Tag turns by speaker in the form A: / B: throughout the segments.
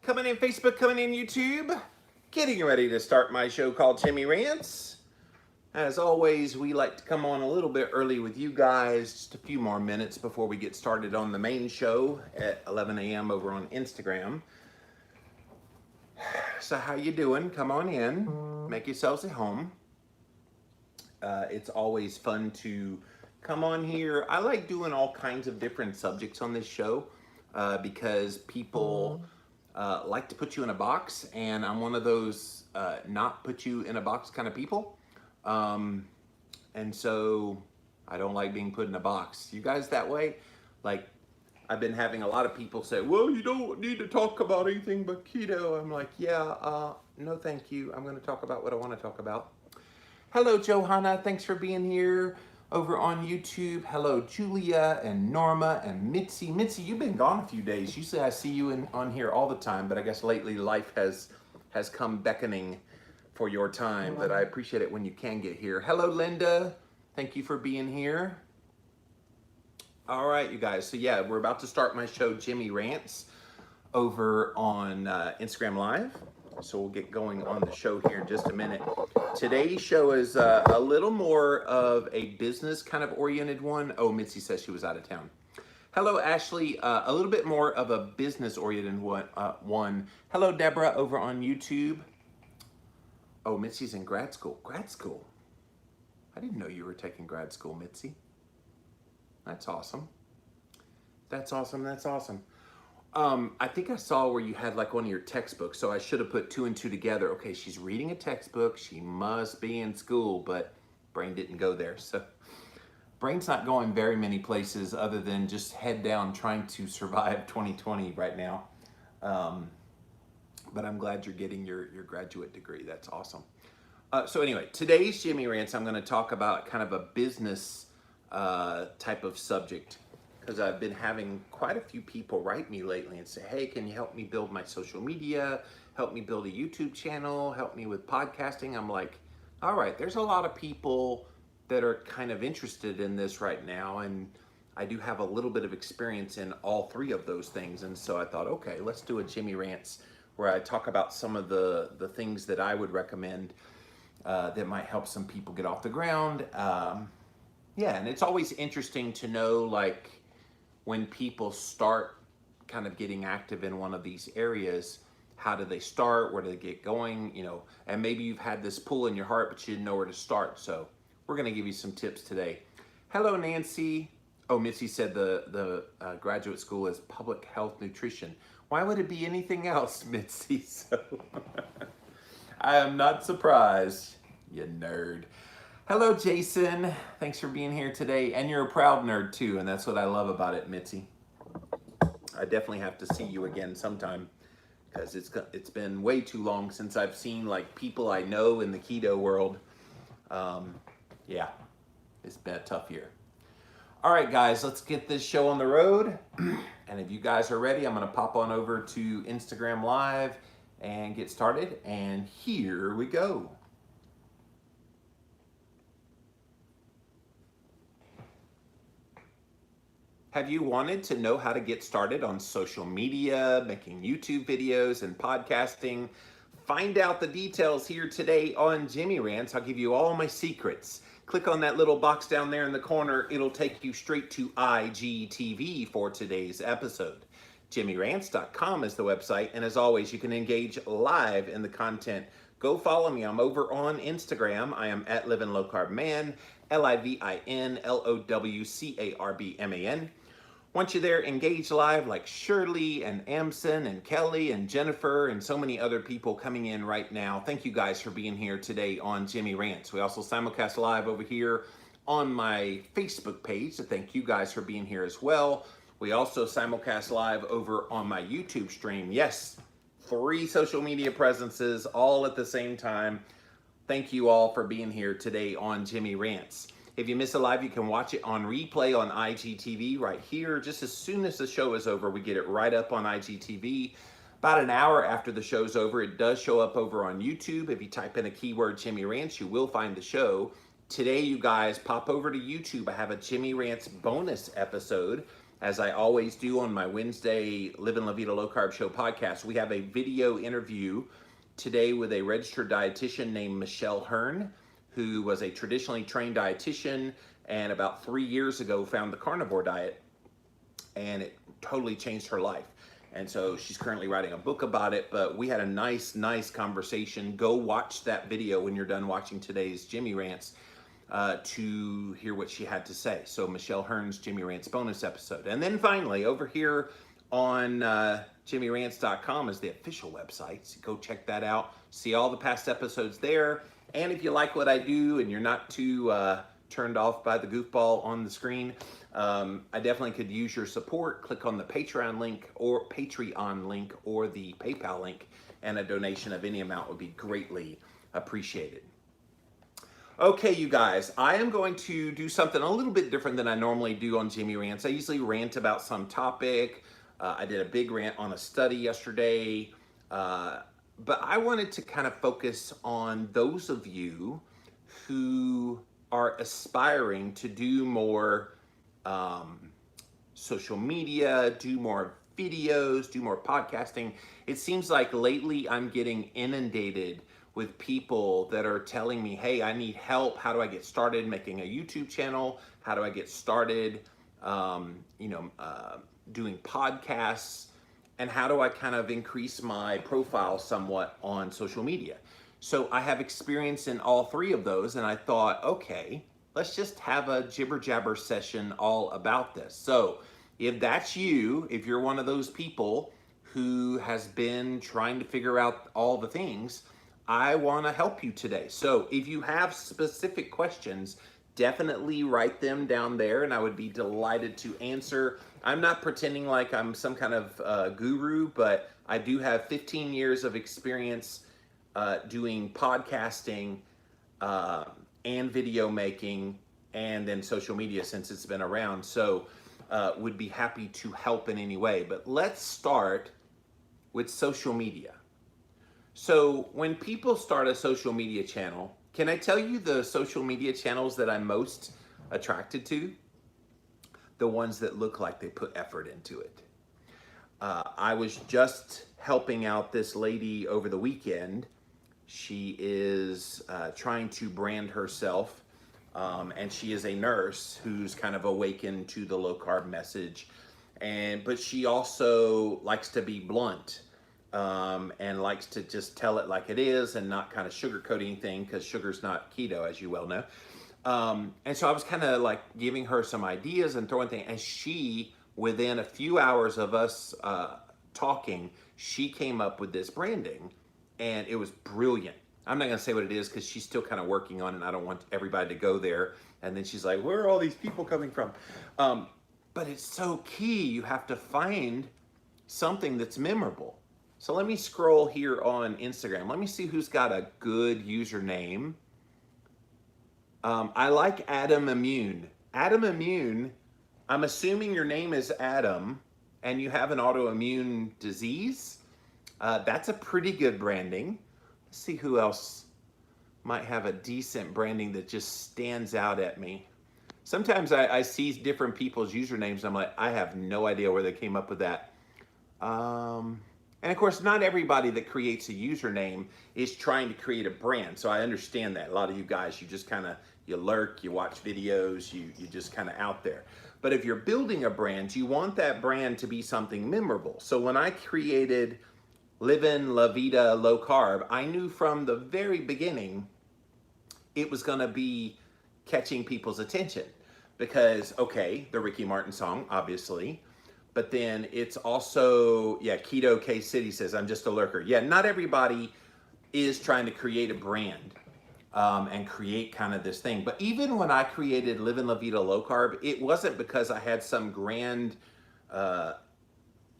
A: Coming in Facebook, coming in YouTube, getting ready to start my show called Jimmy Rants. As always, we like to come on a little bit early with you guys, just a few more minutes before we get started on the main show at 11 a.m. over on Instagram. So how you doing? Come on in, make yourselves at home. It's always fun to come on here. I like doing all kinds of different subjects on this show because people like to put you in a box, and I'm one of those not put you in a box kind of people. And so I don't like being put in a box. You guys that way? Like, I've been having a lot of people say, well, you don't need to talk about anything but keto. I'm like, yeah, no thank you. I'm going to talk about what I want to talk about. Hello, Johanna. Thanks for being here over on YouTube. Hello, Julia and Norma and Mitzi. Mitzi, you've been gone a few days. Usually I see you on here all the time, but I guess lately life has come beckoning for your time, but I appreciate it when you can get here. Hello, Linda. Thank you for being here. All right, you guys. So yeah, we're about to start my show, Jimmy Rants, over on Instagram Live. So we'll get going on the show here in just a minute. Today's show is a little more of a business kind of oriented one. Oh, Mitzi says she was out of town. Hello, Ashley. A little bit more of a business oriented one. Hello, Deborah, over on YouTube. Oh, Mitzi's in grad school. Grad school? I didn't know you were taking grad school, Mitzi. That's awesome. That's awesome. That's awesome. I think I saw where you had like one of your textbooks, so I should have put two and two together. Okay, she's reading a textbook. She must be in school, but brain didn't go there. So brain's not going very many places other than just head down trying to survive 2020 right now. But I'm glad you're getting your graduate degree. That's awesome. So anyway, today's Jimmy Rants, I'm going to talk about kind of a business type of subject, because I've been having quite a few people write me lately and say, hey, can you help me build my social media, help me build a YouTube channel, help me with podcasting? I'm like, all right, there's a lot of people that are kind of interested in this right now, and I do have a little bit of experience in all three of those things. And so I thought, okay, let's do a Jimmy Rants where I talk about some of the things that I would recommend that might help some people get off the ground. Yeah, and it's always interesting to know, like, when people start kind of getting active in one of these areas, how do they start? Where do they get going? You know, and maybe you've had this pull in your heart, but you didn't know where to start. So we're going to give you some tips today. Hello, Nancy. Oh, Mitzi said the graduate school is public health nutrition. Why would it be anything else, Mitzi? So I am not surprised, you nerd. Hello, Jason. Thanks for being here today. And you're a proud nerd too, and that's what I love about it, Mitzi. I definitely have to see you again sometime, because it's been way too long since I've seen like people I know in the keto world. Yeah, it's been a tough year. All right, guys, let's get this show on the road. And if you guys are ready, I'm going to pop on over to Instagram Live and get started. And here we go. Have you wanted to know how to get started on social media, making YouTube videos, and podcasting? Find out the details here today on Jimmy Rants. I'll give you all my secrets. Click on that little box down there in the corner. It'll take you straight to IGTV for today's episode. JimmyRants.com is the website, and as always, you can engage live in the content. Go follow me. I'm over on Instagram. I am at Livin' Low Carb Man, LIVINLOWCARBMAN. Once you're there, engage live like Shirley and Amson and Kelly and Jennifer and so many other people coming in right now. Thank you guys for being here today on Jimmy Rants. We also simulcast live over here on my Facebook page, so thank you guys for being here as well. We also simulcast live over on my YouTube stream. Yes, 3 social media presences all at the same time. Thank you all for being here today on Jimmy Rants. If you miss a live, you can watch it on replay on IGTV right here. Just as soon as the show is over, we get it right up on IGTV. About an hour after the show's over, it does show up over on YouTube. If you type in a keyword Jimmy Rants, you will find the show. Today, you guys, pop over to YouTube. I have a Jimmy Rants bonus episode As I always do on my Wednesday Living La Vida Low Carb Show podcast, we have a video interview today with a registered dietitian named Michelle Hearn, who was a traditionally trained dietitian and about 3 years ago found the carnivore diet, and it totally changed her life. And so she's currently writing a book about it, but we had a nice conversation. Go watch that video when you're done watching today's Jimmy Rants to hear what she had to say. So Michelle Hearn's Jimmy Rants bonus episode. And then finally, over here on jimmyrants.com is the official website. So go check that out. See all the past episodes there. And if you like what I do and you're not too turned off by the goofball on the screen, I definitely could use your support. Click on the Patreon link or the PayPal link, and a donation of any amount would be greatly appreciated. Okay, you guys, I am going to do something a little bit different than I normally do on Jimmy Rants. I usually rant about some topic. I did a big rant on a study yesterday, but I wanted to kind of focus on those of you who are aspiring to do more social media, do more videos, do more podcasting. It seems like lately I'm getting inundated with people that are telling me, hey, I need help. How do I get started making a YouTube channel? How do I get started, doing podcasts? And how do I kind of increase my profile somewhat on social media? So I have experience in all three of those, and I thought, okay, let's just have a jibber jabber session all about this. So if that's you, if you're one of those people who has been trying to figure out all the things, I want to help you today. So if you have specific questions, definitely write them down there, and I would be delighted to answer. I'm not pretending like I'm some kind of guru, but I do have 15 years of experience doing podcasting and video making, and then social media since it's been around. So would be happy to help in any way. But let's start with social media. So when people start a social media channel, can I tell you the social media channels that I'm most attracted to? The ones that look like they put effort into it. I was just helping out this lady over the weekend. She is trying to brand herself, and she is a nurse who's kind of awakened to the low carb message, but she also likes to be blunt, and likes to just tell it like it is and not kind of sugarcoat anything, because sugar's not keto, as you well know. And so I was kind of like giving her some ideas and throwing things, and she, within a few hours of us talking, she came up with this branding, and it was brilliant. I'm not gonna say what it is because she's still kind of working on it, and I don't want everybody to go there and then she's like, where are all these people coming from? But it's so key. You have to find something that's memorable. So let me scroll here on Instagram. Let me see who's got a good username. I like Adam Immune. Adam Immune, I'm assuming your name is Adam and you have an autoimmune disease. That's a pretty good branding. Let's see who else might have a decent branding that just stands out at me. Sometimes I see different people's usernames and I'm like, I have no idea where they came up with that. And of course, not everybody that creates a username is trying to create a brand. So I understand that. A lot of you guys, you just kind of, you lurk, you watch videos, you just kind of out there. But if you're building a brand, you want that brand to be something memorable. So when I created Livin' La Vida Low Carb, I knew from the very beginning it was going to be catching people's attention because, okay, the Ricky Martin song, obviously, but then it's also, yeah, Keto K City says, I'm just a lurker. Yeah, not everybody is trying to create a brand and create kind of this thing. But even when I created Livin' La Vida Low Carb, it wasn't because I had some grand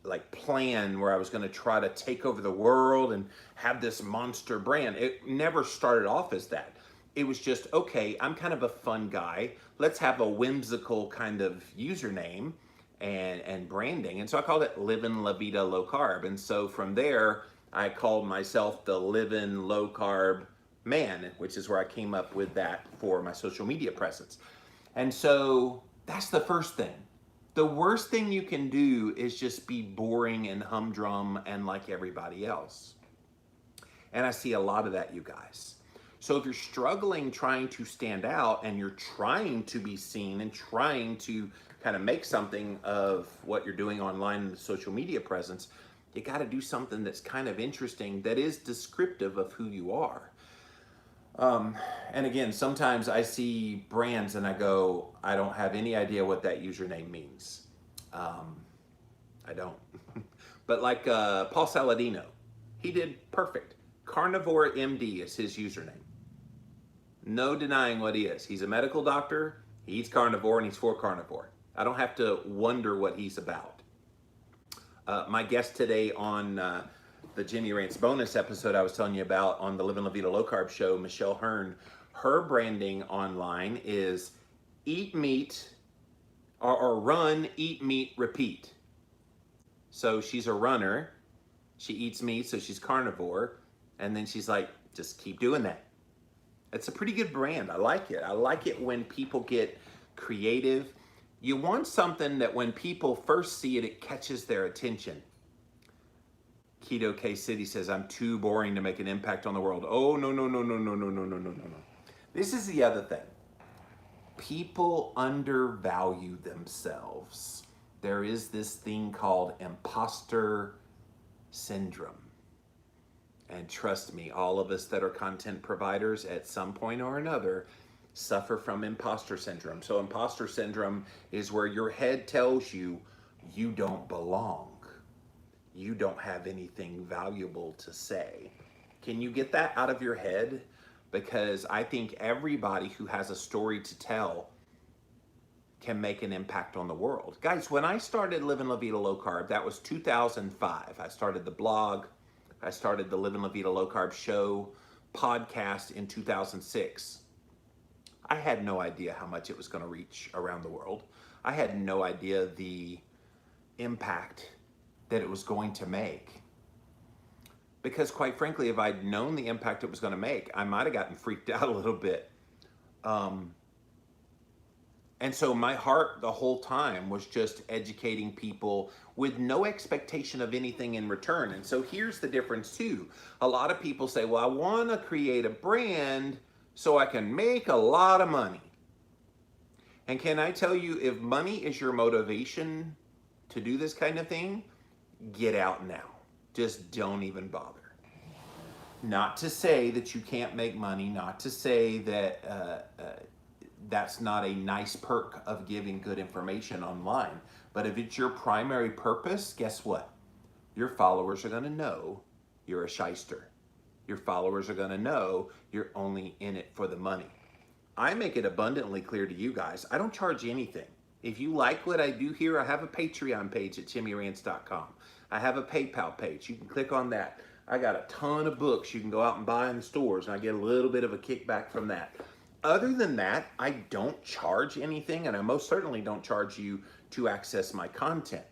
A: like plan where I was going to try to take over the world and have this monster brand. It never started off as that. It was just, okay, I'm kind of a fun guy. Let's have a whimsical kind of username and branding. And so I called it Livin' La Vida Low Carb. And so from there, I called myself the Livin' Low Carb Man, which is where I came up with that for my social media presence. And so that's the first thing. The worst thing you can do is just be boring and humdrum and like everybody else. And I see a lot of that, you guys. So if you're struggling trying to stand out and you're trying to be seen and trying to kind of make something of what you're doing online in the social media presence, you got to do something that's kind of interesting, that is descriptive of who you are. And again, sometimes I see brands and I go, I don't have any idea what that username means. I don't. But like Paul Saladino, he did perfect. Carnivore MD is his username. No denying what he is. He's a medical doctor, he eats carnivore, and he's for carnivore. I don't have to wonder what he's about. My guest today on the Jimmy Rants bonus episode I was telling you about on the Living La Vida Low Carb show, Michelle Hearn, her branding online is eat meat or run, eat meat, repeat. So she's a runner, she eats meat, so she's carnivore, and then she's like, just keep doing that. It's a pretty good brand. I like it. I like it when people get creative. You want something that when people first see it, it catches their attention. Keto K City says, I'm too boring to make an impact on the world. Oh, no, no, no, no, no, no, no, no, no, no. This is the other thing. People undervalue themselves. There is this thing called Imposter Syndrome. And trust me, all of us that are content providers at some point or another suffer from imposter syndrome. So imposter syndrome is where your head tells you you don't belong. You don't have anything valuable to say. Can you get that out of your head? Because I think everybody who has a story to tell can make an impact on the world. Guys, when I started Living La Vida Low Carb, that was 2005. I started the blog. I started the Living La Vida Low Carb show podcast in 2006. I had no idea how much it was going to reach around the world. I had no idea the impact that it was going to make. Because quite frankly, if I'd known the impact it was going to make, I might have gotten freaked out a little bit. And so my heart the whole time was just educating people with no expectation of anything in return. And so here's the difference too. A lot of people say, well, I want to create a brand so I can make a lot of money. And can I tell you, if money is your motivation to do this kind of thing, get out now. Just don't even bother. Not to say that you can't make money, not to say that that's not a nice perk of giving good information online. But if it's your primary purpose, guess what? Your followers are going to know you're a shyster. Your followers are going to know you're only in it for the money. I make it abundantly clear to you guys, I don't charge anything. If you like what I do here, I have a Patreon page at jimmyrants.com. I have a PayPal page. You can click on that. I got a ton of books you can go out and buy in the stores, and I get a little bit of a kickback from that. Other than that, I don't charge anything, and I most certainly don't charge you to access my content.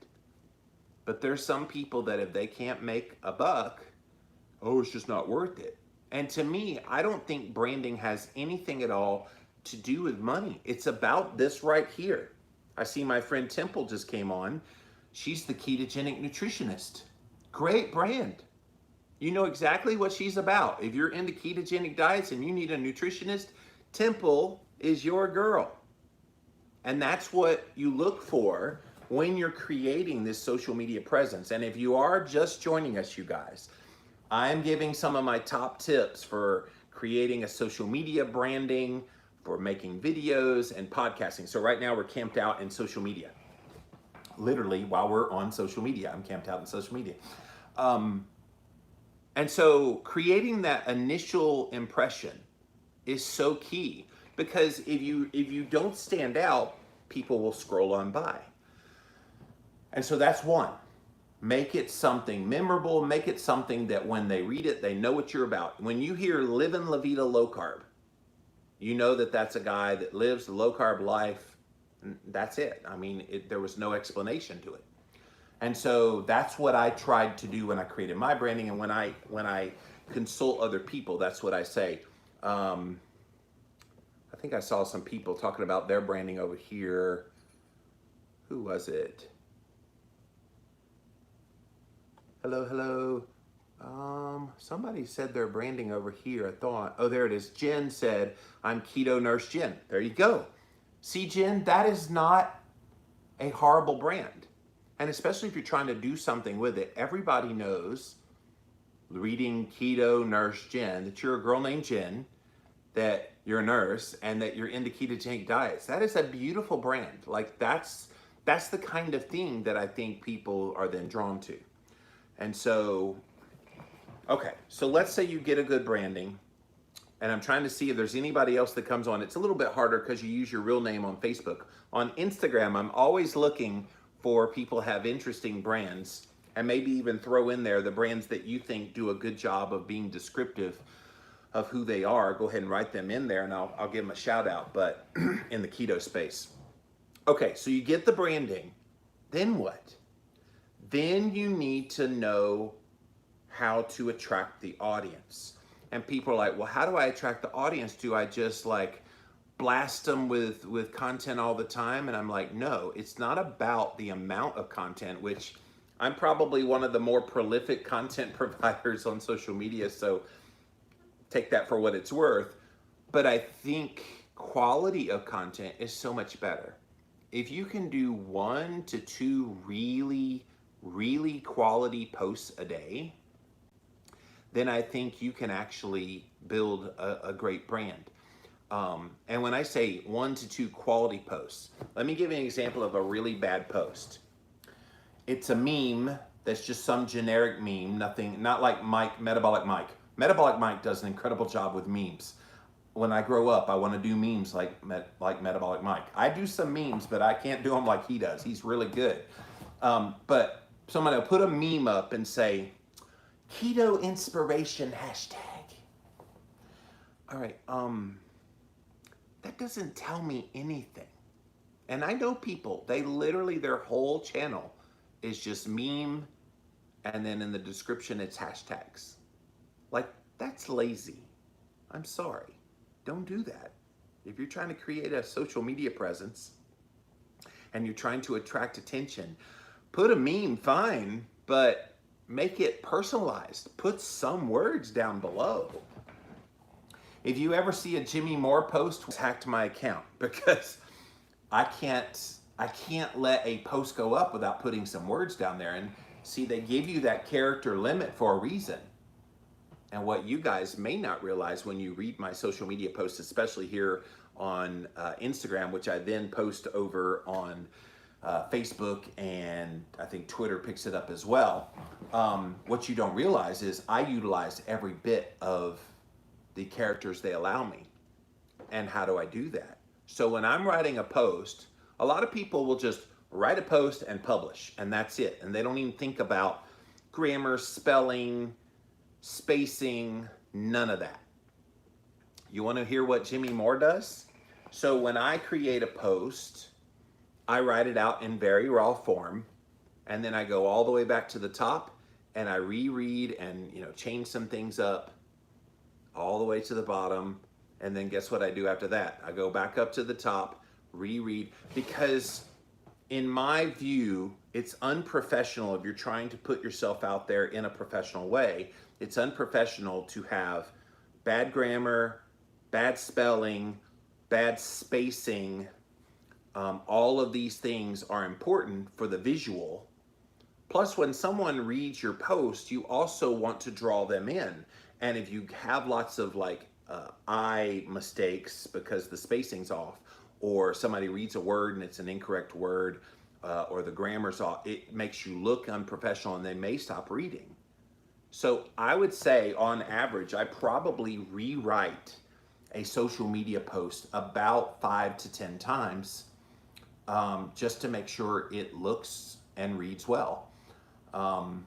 A: But there's some people that if they can't make a buck, oh, it's just not worth it. And to me, I don't think branding has anything at all to do with money. It's about this right here. I see my friend Temple just came on. She's the ketogenic nutritionist. Great brand. You know exactly what she's about. If you're into ketogenic diets and you need a nutritionist, Temple is your girl. And that's what you look for when you're creating this social media presence. And if you are just joining us, you guys, I'm giving some of my top tips for creating a social media branding, for making videos and podcasting. So right now we're camped out in social media. Literally, while we're on social media, I'm camped out in social media. And so creating that initial impression is so key, because if you don't stand out, people will scroll on by. And so that's one. Make it something memorable. Make it something that when they read it, they know what you're about. When you hear Living La Vida Low Carb, you know that that's a guy that lives the low carb life. That's it. I mean, there was no explanation to it. And so that's what I tried to do when I created my branding. And when I consult other people, that's what I say. I think I saw some people talking about their branding over here. Who was it? Hello, hello. Somebody said their branding over here, I thought. Oh, there it is. Jen said, I'm Keto Nurse Jen. There you go. See, Jen, that is not a horrible brand. And especially if you're trying to do something with it, everybody knows, reading Keto Nurse Jen, that you're a girl named Jen, that you're a nurse, and that you're into ketogenic diets. That is a beautiful brand. Like that's the kind of thing that I think people are then drawn to. And so, okay, so let's say you get a good branding, and I'm trying to see if there's anybody else that comes on. It's a little bit harder because you use your real name on Facebook. On Instagram, I'm always looking for people who have interesting brands, and maybe even throw in there the brands that you think do a good job of being descriptive of who they are. Go ahead and write them in there, and I'll give them a shout out, but in the keto space. Okay, so you get the branding, then what? Then you need to know how to attract the audience. And people are like, well, how do I attract the audience? Do I just like blast them with content all the time? And I'm like, no, it's not about the amount of content, which I'm probably one of the more prolific content providers on social media, so take that for what it's worth. But I think quality of content is so much better. If you can do 1 to 2 really quality posts a day, then I think you can actually build a great brand. And when I say 1 to 2 quality posts, let me give you an example of a really bad post. It's a meme that's just some generic meme, not like Metabolic Mike. Metabolic Mike does an incredible job with memes. When I grow up, I want to do memes like Metabolic Mike. I do some memes, but I can't do them like he does. He's really good. But somebody will put a meme up and say, keto inspiration hashtag. All right, that doesn't tell me anything. And I know people, they literally, their whole channel is just meme, and then in the description it's hashtags. Like, that's lazy. I'm sorry. Don't do that. If you're trying to create a social media presence and you're trying to attract attention, put a meme, fine, but make it personalized. Put some words down below. If you ever see a Jimmy Moore post, hacked my account, because I can't let a post go up without putting some words down there. And see, they give you that character limit for a reason. And what you guys may not realize when you read my social media posts, especially here on Instagram, which I then post over on Facebook, and I think Twitter picks it up as well. What you don't realize is I utilize every bit of the characters they allow me. And how do I do that? So when I'm writing a post, a lot of people will just write a post and publish, and that's it. And they don't even think about grammar, spelling, spacing, none of that. You want to hear what Jimmy Moore does? So when I create a post, I write it out in very raw form, and then I go all the way back to the top and I reread and change some things up all the way to the bottom. And then guess what I do after that? I go back up to the top, reread, because in my view, it's unprofessional if you're trying to put yourself out there in a professional way. It's unprofessional to have bad grammar, bad spelling, bad spacing. All of these things are important for the visual. Plus, when someone reads your post, you also want to draw them in. And if you have lots of eye mistakes because the spacing's off, or somebody reads a word and it's an incorrect word, or the grammar's off, it makes you look unprofessional and they may stop reading. So I would say on average, I probably rewrite a social media post about 5 to 10 times just to make sure it looks and reads well. And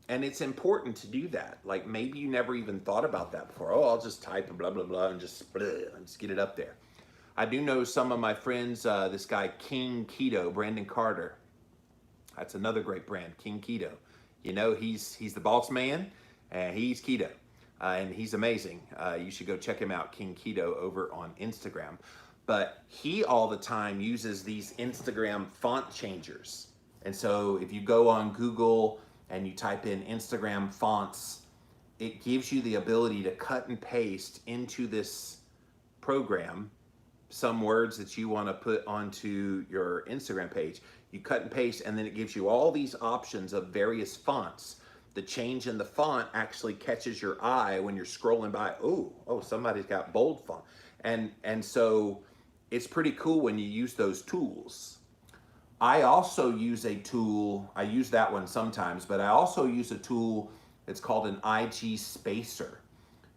A: it's important to do that. Like maybe you never even thought about that before. Oh, I'll just type blah, blah, blah, and just get it up there. I do know some of my friends, this guy, King Keto, Brandon Carter. That's another great brand, King Keto. He's the boss man, and he's keto, and he's amazing. You should go check him out, King Keto, over on Instagram. but he all the time uses these Instagram font changers. And so if you go on Google and you type in Instagram fonts, it gives you the ability to cut and paste into this program some words that you want to put onto your Instagram page. You cut and paste, and then it gives you all these options of various fonts. The change in the font actually catches your eye when you're scrolling by. Oh, somebody's got bold font. And so it's pretty cool when you use those tools. I also use a tool, I use that one sometimes, but I also use a tool that's called an IG spacer.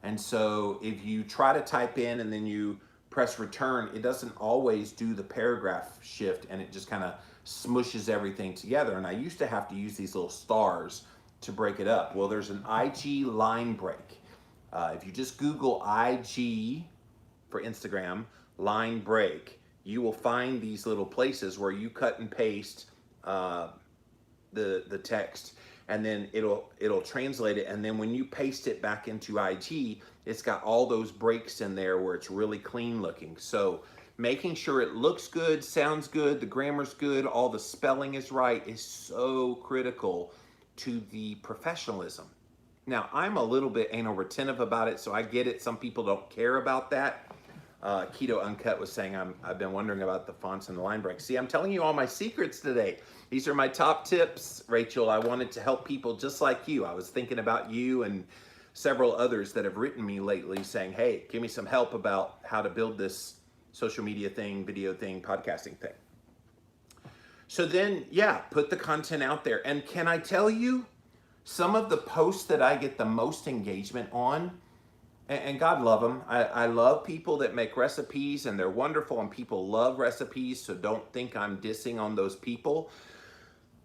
A: And so if you try to type in and then you press return, it doesn't always do the paragraph shift, and it just kind of smushes everything together. And I used to have to use these little stars to break it up. Well, there's an IG line break. If you just Google IG for Instagram, line break, you will find these little places where you cut and paste the text, and then it'll translate it, and then when you paste it back into IG, it's got all those breaks in there where it's really clean looking. So making sure it looks good, sounds good, the grammar's good, all the spelling is right is so critical to the professionalism. Now, I'm a little bit anal retentive about it, so I get it. Some people don't care about that. Keto Uncut was saying, I've been wondering about the fonts and the line breaks. See, I'm telling you all my secrets today. These are my top tips, Rachel. I wanted to help people just like you. I was thinking about you and several others that have written me lately saying, hey, give me some help about how to build this social media thing, video thing, podcasting thing. So then, yeah, put the content out there. And can I tell you, some of the posts that I get the most engagement on, and God love them. I love people that make recipes, and they're wonderful, and people love recipes, so don't think I'm dissing on those people.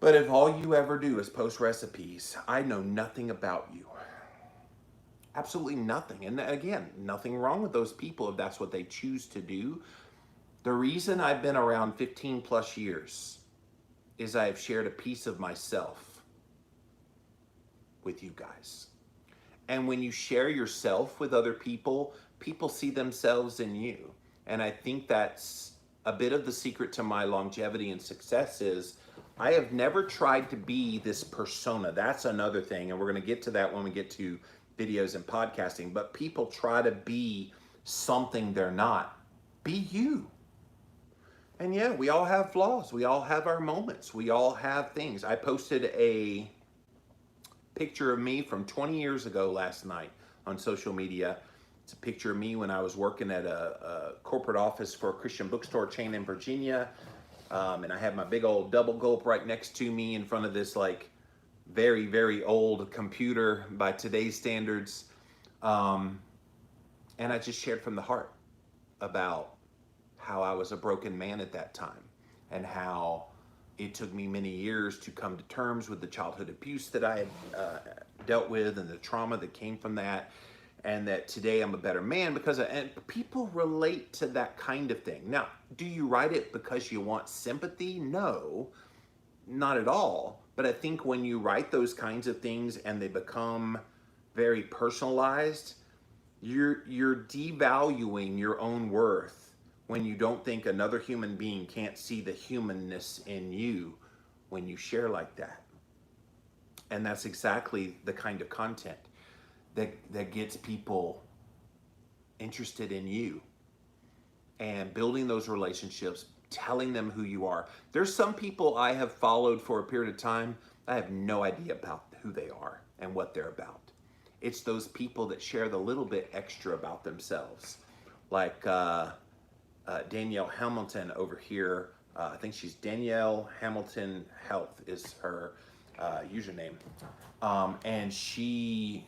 A: But if all you ever do is post recipes, I know nothing about you. Absolutely nothing. And again, nothing wrong with those people if that's what they choose to do. The reason I've been around 15 plus years is I have shared a piece of myself with you guys. And when you share yourself with other people, people see themselves in you. And I think that's a bit of the secret to my longevity and success is I have never tried to be this persona. That's another thing. And we're going to get to that when we get to videos and podcasting. But people try to be something they're not. Be you. And yeah, we all have flaws. We all have our moments. We all have things. I posted a picture of me from 20 years ago last night on social media. It's a picture of me when I was working at a corporate office for a Christian bookstore chain in Virginia. And I had my big old double gulp right next to me in front of this like very, very old computer by today's standards. And I just shared from the heart about how I was a broken man at that time and how it took me many years to come to terms with the childhood abuse that I had dealt with and the trauma that came from that, and that today I'm a better man because and people relate to that kind of thing. Now, do you write it because you want sympathy? No, not at all. But I think when you write those kinds of things and they become very personalized, you're devaluing your own worth when you don't think another human being can't see the humanness in you when you share like that. And that's exactly the kind of content that gets people interested in you and building those relationships, telling them who you are. There's some people I have followed for a period of time. I have no idea about who they are and what they're about. It's those people that share the little bit extra about themselves. Like, Danielle Hamilton over here. I think she's Danielle Hamilton Health is her username. And she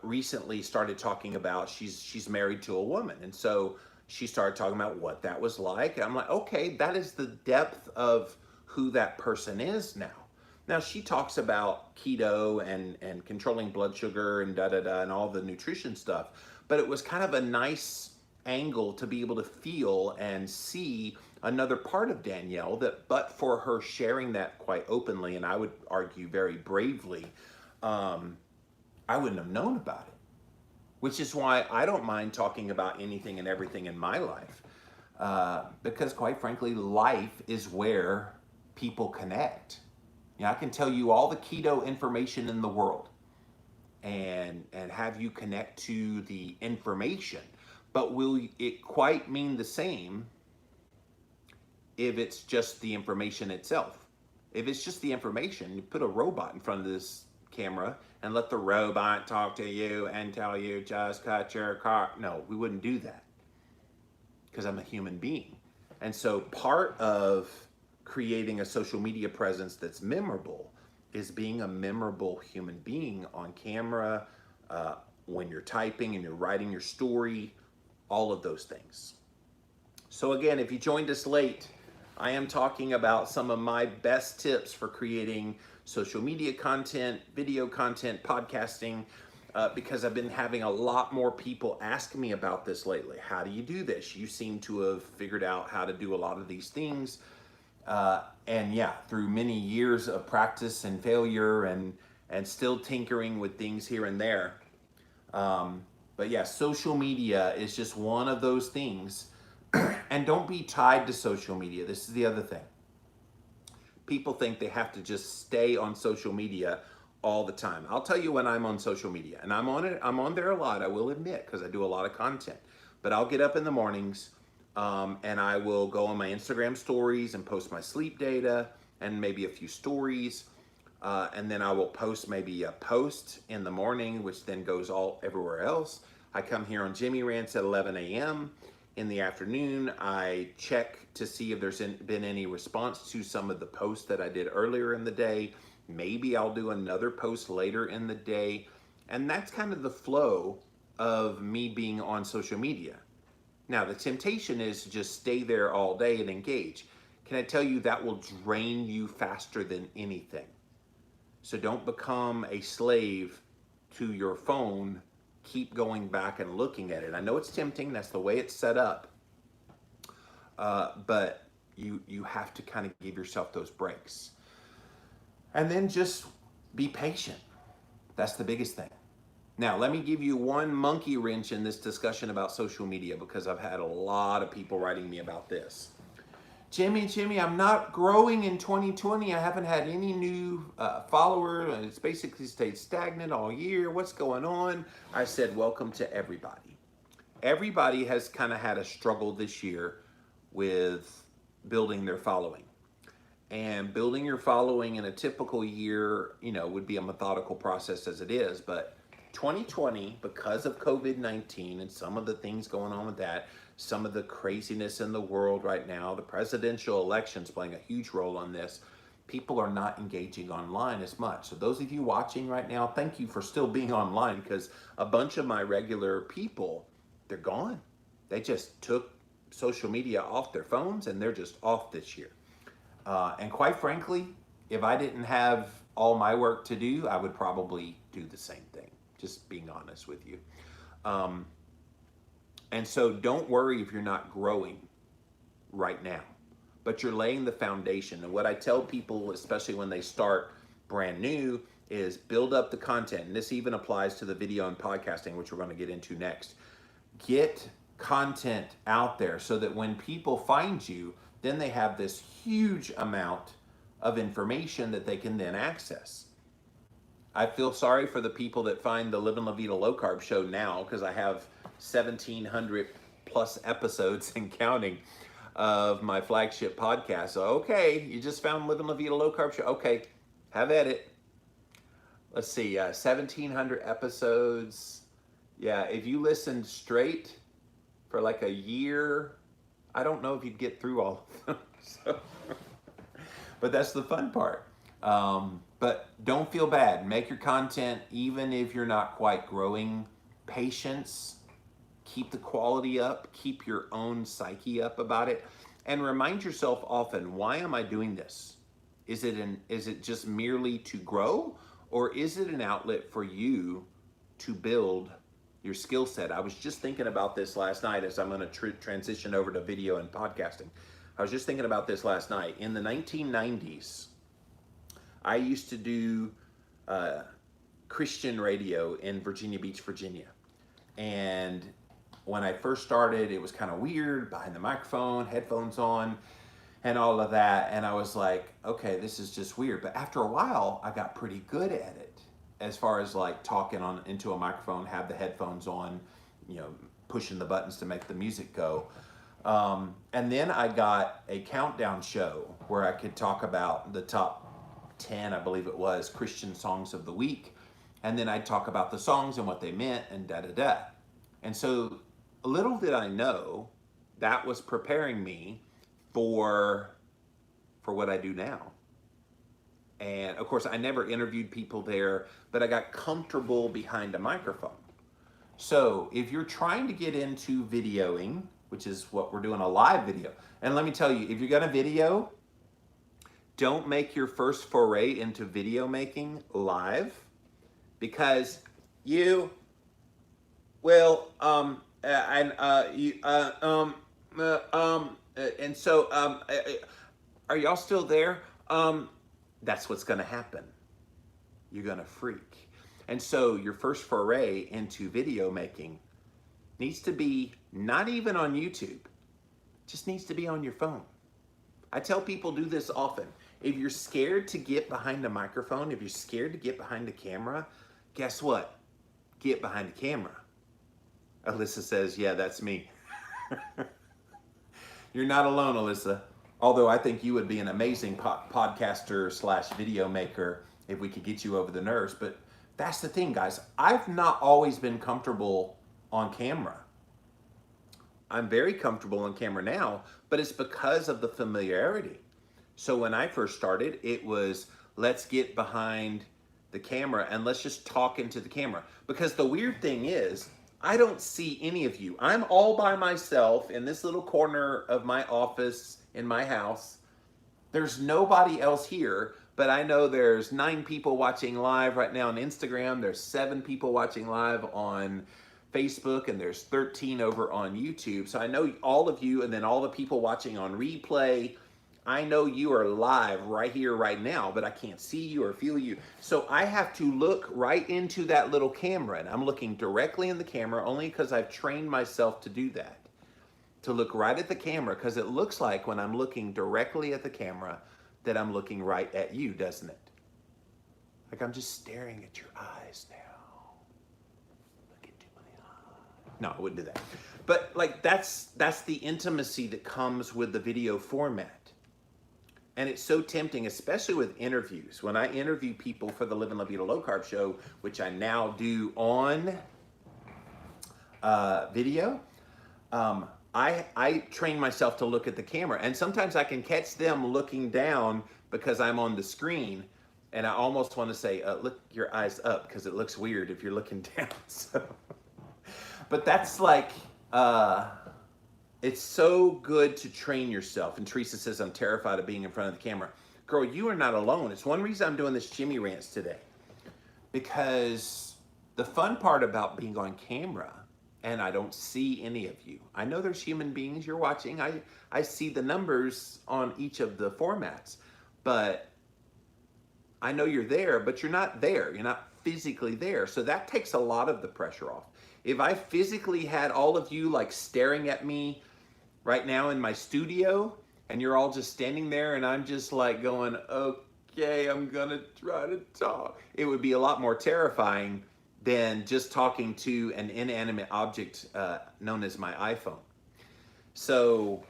A: recently started talking about, she's married to a woman. And so she started talking about what that was like. And I'm like, okay, that is the depth of who that person is now. Now she talks about keto and controlling blood sugar and and all the nutrition stuff. But it was kind of a nice angle to be able to feel and see another part of Danielle that, but for her sharing that quite openly, and I would argue very bravely, I wouldn't have known about it. Which is why I don't mind talking about anything and everything in my life. because quite frankly, life is where people connect. You know, I can tell you all the keto information in the world and have you connect to the information, but will it quite mean the same if it's just the information itself? If it's just the information, you put a robot in front of this camera and let the robot talk to you and tell you just cut your car. No, we wouldn't do that because I'm a human being. And so part of creating a social media presence that's memorable is being a memorable human being on camera, when you're typing and you're writing your story, all of those things. So again, if you joined us late, I am talking about some of my best tips for creating social media content, video content, podcasting, because I've been having a lot more people ask me about this lately. How do you do this? You seem to have figured out how to do a lot of these things. And yeah, through many years of practice and failure and still tinkering with things here and there. But yeah, social media is just one of those things. And don't be tied to social media. This is the other thing. People think they have to just stay on social media all the time. I'll tell you when I'm on social media, and I'm on there a lot, I will admit, because I do a lot of content. But I'll get up in the mornings, and I will go on my Instagram stories and post my sleep data and maybe a few stories. And then I will post maybe a post in the morning, which then goes all everywhere else. I come here on Jimmy Rants at 11 a.m. In the afternoon, I check to see if there's been any response to some of the posts that I did earlier in the day. Maybe I'll do another post later in the day. And that's kind of the flow of me being on social media. Now, the temptation is to just stay there all day and engage. Can I tell you that will drain you faster than anything? So don't become a slave to your phone. Keep going back and looking at it. I know it's tempting. That's the way it's set up. But you have to kind of give yourself those breaks. And then just be patient. That's the biggest thing. Now, let me give you one monkey wrench in this discussion about social media, because I've had a lot of people writing me about this. Jimmy, I'm not growing in 2020. I haven't had any new followers, and it's basically stayed stagnant all year. What's going on? I said, welcome to everybody. Everybody has kind of had a struggle this year with building their following. And building your following in a typical year, would be a methodical process as it is. But 2020, because of COVID-19 and some of the things going on with that, some of the craziness in the world right now, the presidential elections playing a huge role on this, people are not engaging online as much. So those of you watching right now, thank you for still being online, because a bunch of my regular people, they're gone. They just took social media off their phones and they're just off this year. And quite frankly, if I didn't have all my work to do, I would probably do the same thing, just being honest with you. And so don't worry if you're not growing right now, but you're laying the foundation. And what I tell people, especially when they start brand new, is build up the content. And this even applies to the video and podcasting, which we're going to get into next. Get content out there so that when people find you, then they have this huge amount of information that they can then access. I feel sorry for the people that find the Livin' La Vida Low Carb show now, because I have 1,700 plus episodes and counting of my flagship podcast. So, okay, you just found Livin' La Vida Low Carb show. Okay, have at it. Let's see, 1,700 episodes. Yeah, if you listened straight for like a year, I don't know if you'd get through all of them. So, but that's the fun part. But don't feel bad. Make your content even if you're not quite growing. Patience. Keep the quality up. Keep your own psyche up about it. And remind yourself often, why am I doing this? Is it just merely to grow? Or is it an outlet for you to build your skill set? I was just thinking about this last night as I'm going to transition over to video and podcasting. I was just thinking about this last night. In the 1990s, I used to do Christian radio in Virginia Beach, Virginia. And When I first started, it was kind of weird, behind the microphone, headphones on, and all of that. And I was like, okay, this is just weird. But after a while, I got pretty good at it, as far as like talking on into a microphone, have the headphones on, you know, pushing the buttons to make the music go. And then I got a countdown show where I could talk about the top 10, I believe it was, Christian songs of the week. And then I'd talk about the songs and what they meant and da da da. And so little did I know that was preparing me for what I do now. And of course, I never interviewed people there, but I got comfortable behind a microphone. So if you're trying to get into videoing, which is what we're doing, a live video, and let me tell you, if you're gonna video, don't make your first foray into video making live, because you will and so are y'all still there? That's what's going to happen. You're going to freak. And so your first foray into video making needs to be not even on YouTube, just needs to be on your phone. I tell people do this often. If you're scared to get behind a microphone, if you're scared to get behind the camera, guess what? Get behind the camera. Alyssa says, yeah, that's me. You're not alone, Alyssa. Although I think you would be an amazing podcaster / video maker if we could get you over the nerves. But that's the thing, guys. I've not always been comfortable on camera. I'm very comfortable on camera now, but it's because of the familiarity. So when I first started, it was, let's get behind the camera and let's just talk into the camera. Because the weird thing is, I don't see any of you. I'm all by myself in this little corner of my office in my house. There's nobody else here, but I know there's 9 people watching live right now on Instagram. There's 7 people watching live on Facebook, and there's 13 over on YouTube. So I know all of you, and then all the people watching on replay. I know you are live right here, right now, but I can't see you or feel you. So I have to look right into that little camera, and I'm looking directly in the camera only because I've trained myself to do that. To look right at the camera, because it looks like when I'm looking directly at the camera that I'm looking right at you, doesn't it? Like I'm just staring at your eyes now. Look into my eyes. No, I wouldn't do that. But like that's the intimacy that comes with the video format. And it's so tempting, especially with interviews. When I interview people for the Live and Love Eat a Low Carb show, which I now do on video, I train myself to look at the camera. And sometimes I can catch them looking down because I'm on the screen. And I almost want to say, look your eyes up, because it looks weird if you're looking down. So, but that's like... it's so good to train yourself. And Teresa says, I'm terrified of being in front of the camera. Girl, you are not alone. It's one reason I'm doing this Jimmy Rants today. Because the fun part about being on camera, and I don't see any of you. I know there's human beings you're watching. I see the numbers on each of the formats. But I know you're there, but you're not there. You're not physically there. So that takes a lot of the pressure off. If I physically had all of you like staring at me right now in my studio, and you're all just standing there and I'm just like going, okay, I'm gonna try to talk, it would be a lot more terrifying than just talking to an inanimate object known as my iPhone. So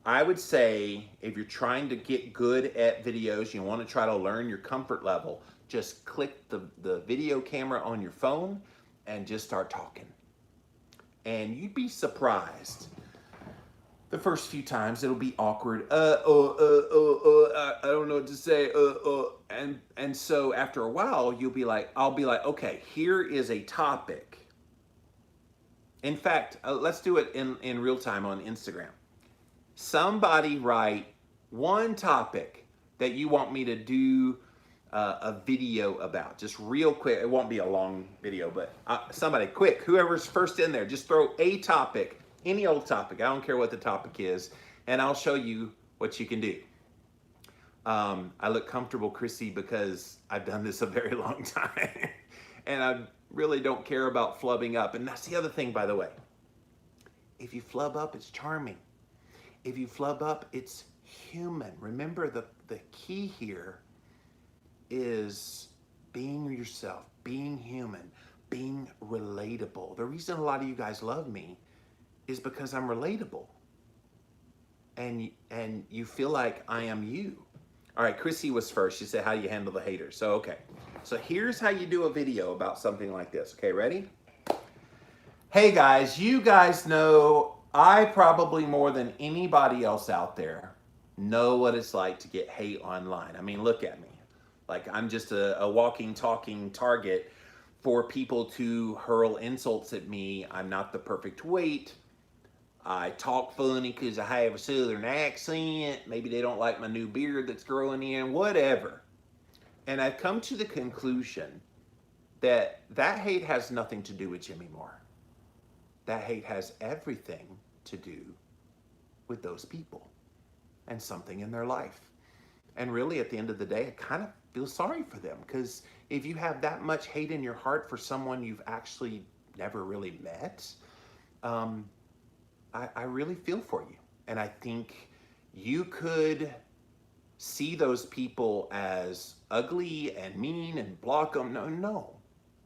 A: I would say if you're trying to get good at videos, you want to try to learn your comfort level, just click the video camera on your phone and just start talking. And you'd be surprised. The first few times it'll be awkward. I don't know what to say. And so after a while, I'll be like, okay, here is a topic. In fact, let's do it in real time on Instagram. Somebody write one topic that you want me to do a video about, just real quick. It won't be a long video, but somebody quick, whoever's first in there, just throw a topic, any old topic. I don't care what the topic is, and I'll show you what you can do. I look comfortable, Chrissy, because I've done this a very long time, and I really don't care about flubbing up. And that's the other thing, by the way. If you flub up, it's charming. If you flub up, it's human. Remember, the key here is being yourself, being human, being relatable. The reason a lot of you guys love me is because I'm relatable. And you feel like I am you. All right, Chrissy was first. She said, how do you handle the haters? So, okay. So here's how you do a video about something like this. Okay, ready? Hey guys, you guys know I probably more than anybody else out there know what it's like to get hate online. I mean, look at me. Like I'm just a walking, talking target for people to hurl insults at me. I'm not the perfect weight. I talk funny because I have a southern accent. Maybe they don't like my new beard that's growing in, whatever. And I've come to the conclusion that that hate has nothing to do with Jimmy Moore. That hate has everything to do with those people and something in their life. And really, at the end of the day, I kind of feel sorry for them, because if you have that much hate in your heart for someone you've actually never really met, I really feel for you. And I think you could see those people as ugly and mean and block them. No.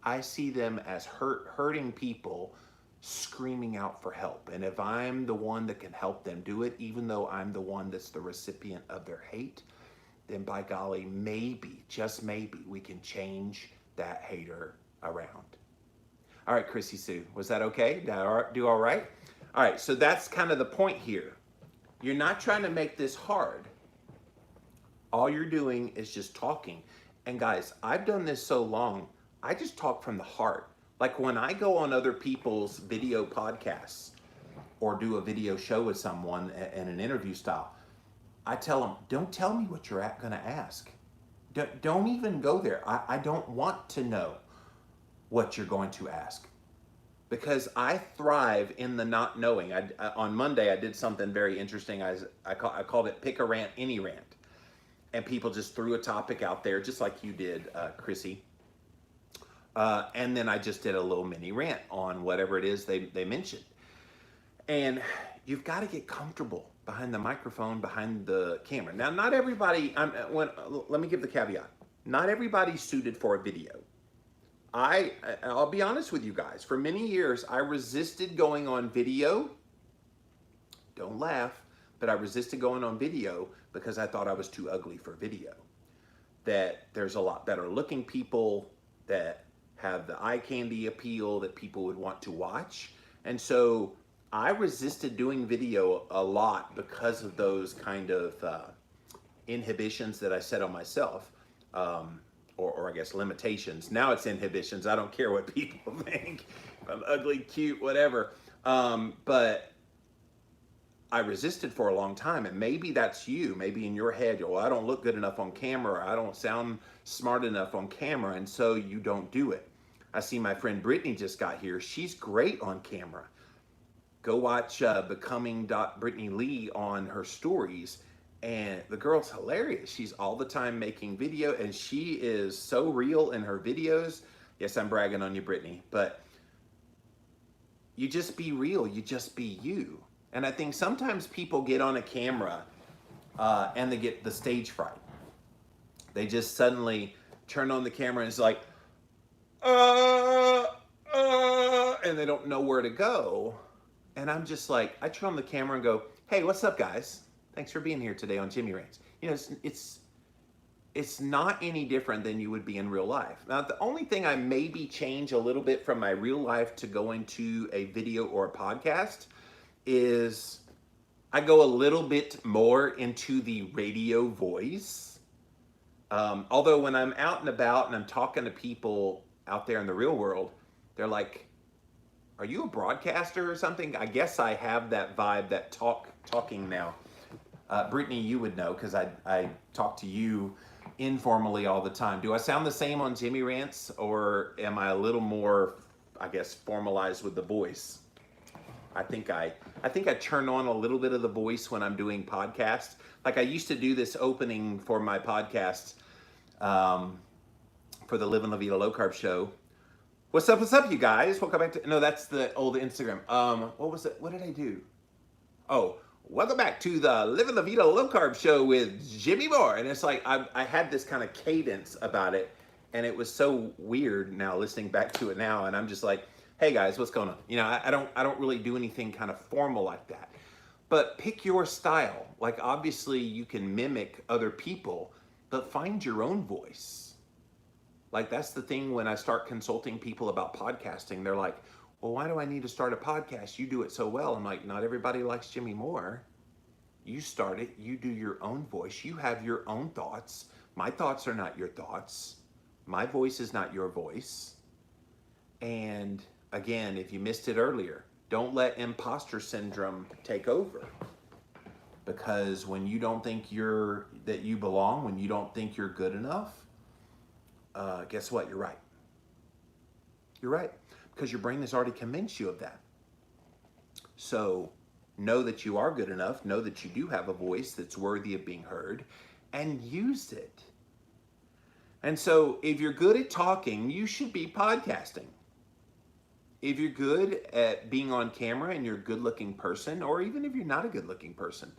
A: I see them as hurting people screaming out for help. And if I'm the one that can help them do it, even though I'm the one that's the recipient of their hate, then by golly, maybe, just maybe, we can change that hater around. All right, Chrissy Sue, was that okay? Did I do all right? All right, so that's kind of the point here. You're not trying to make this hard. All you're doing is just talking. And guys, I've done this so long, I just talk from the heart. Like when I go on other people's video podcasts or do a video show with someone in an interview style, I tell them, don't tell me what you're going to ask. Don't even go there. I don't want to know what you're going to ask, because I thrive in the not knowing. On Monday, I did something very interesting. I called it Pick a Rant, Any Rant. And people just threw a topic out there, just like you did, Chrissy. And then I just did a little mini rant on whatever it is they mentioned. And you've got to get comfortable behind the microphone, behind the camera. Now, not everybody, let me give the caveat. Not everybody's suited for a video. I'll be honest with you guys. For many years, I resisted going on video. Don't laugh, but I resisted going on video because I thought I was too ugly for video. That there's a lot better looking people that have the eye candy appeal that people would want to watch. And so I resisted doing video a lot because of those kind of inhibitions that I set on myself. Or I guess limitations. Now it's inhibitions. I don't care what people think. I'm ugly, cute, whatever. But I resisted for a long time, and maybe that's you. Maybe in your head, well, I don't look good enough on camera, or I don't sound smart enough on camera, and so you don't do it. I see my friend Brittany just got here. She's great on camera. Go watch Becoming Brittany Lee on her stories. And the girl's hilarious. She's all the time making video, and she is so real in her videos. Yes, I'm bragging on you, Brittany, but you just be real. You just be you. And I think sometimes people get on a camera and they get the stage fright. They just suddenly turn on the camera and it's like, and they don't know where to go. And I'm just like, I turn on the camera and go, hey, what's up, guys? Thanks for being here today on Jimmy Rants. You know, it's not any different than you would be in real life. Now, the only thing I maybe change a little bit from my real life to go into a video or a podcast is I go a little bit more into the radio voice. Although when I'm out and about and I'm talking to people out there in the real world, they're like, are you a broadcaster or something? I guess I have that vibe, that talking now. Brittany, you would know because I talk to you informally all the time. Do I sound the same on Jimmy Rants, or am I a little more, I guess, formalized with the voice? I think I turn on a little bit of the voice when I'm doing podcasts. Like I used to do this opening for my podcast for the Live and La Vida Low Carb show What's up, you guys? Welcome back to, no, that's the old Instagram. What was it? What did I do? Oh, welcome back to the Living La Vida Low Carb Show with Jimmy Moore. And it's like, I had this kind of cadence about it, and it was so weird now listening back to it now. And I'm just like, hey guys, what's going on? You know, I don't really do anything kind of formal like that. But pick your style. Like, obviously you can mimic other people, but find your own voice. Like, that's the thing when I start consulting people about podcasting. They're like, well, why do I need to start a podcast? You do it so well. I'm like, not everybody likes Jimmy Moore. You start it. You do your own voice. You have your own thoughts. My thoughts are not your thoughts. My voice is not your voice. And again, if you missed it earlier, don't let imposter syndrome take over. Because when you don't think that you belong, when you don't think you're good enough, guess what? You're right. You're right. Because your brain has already convinced you of that. So know that you are good enough. Know that you do have a voice that's worthy of being heard, and use it. And so if you're good at talking, you should be podcasting. If you're good at being on camera and you're a good looking person, or even if you're not a good looking person,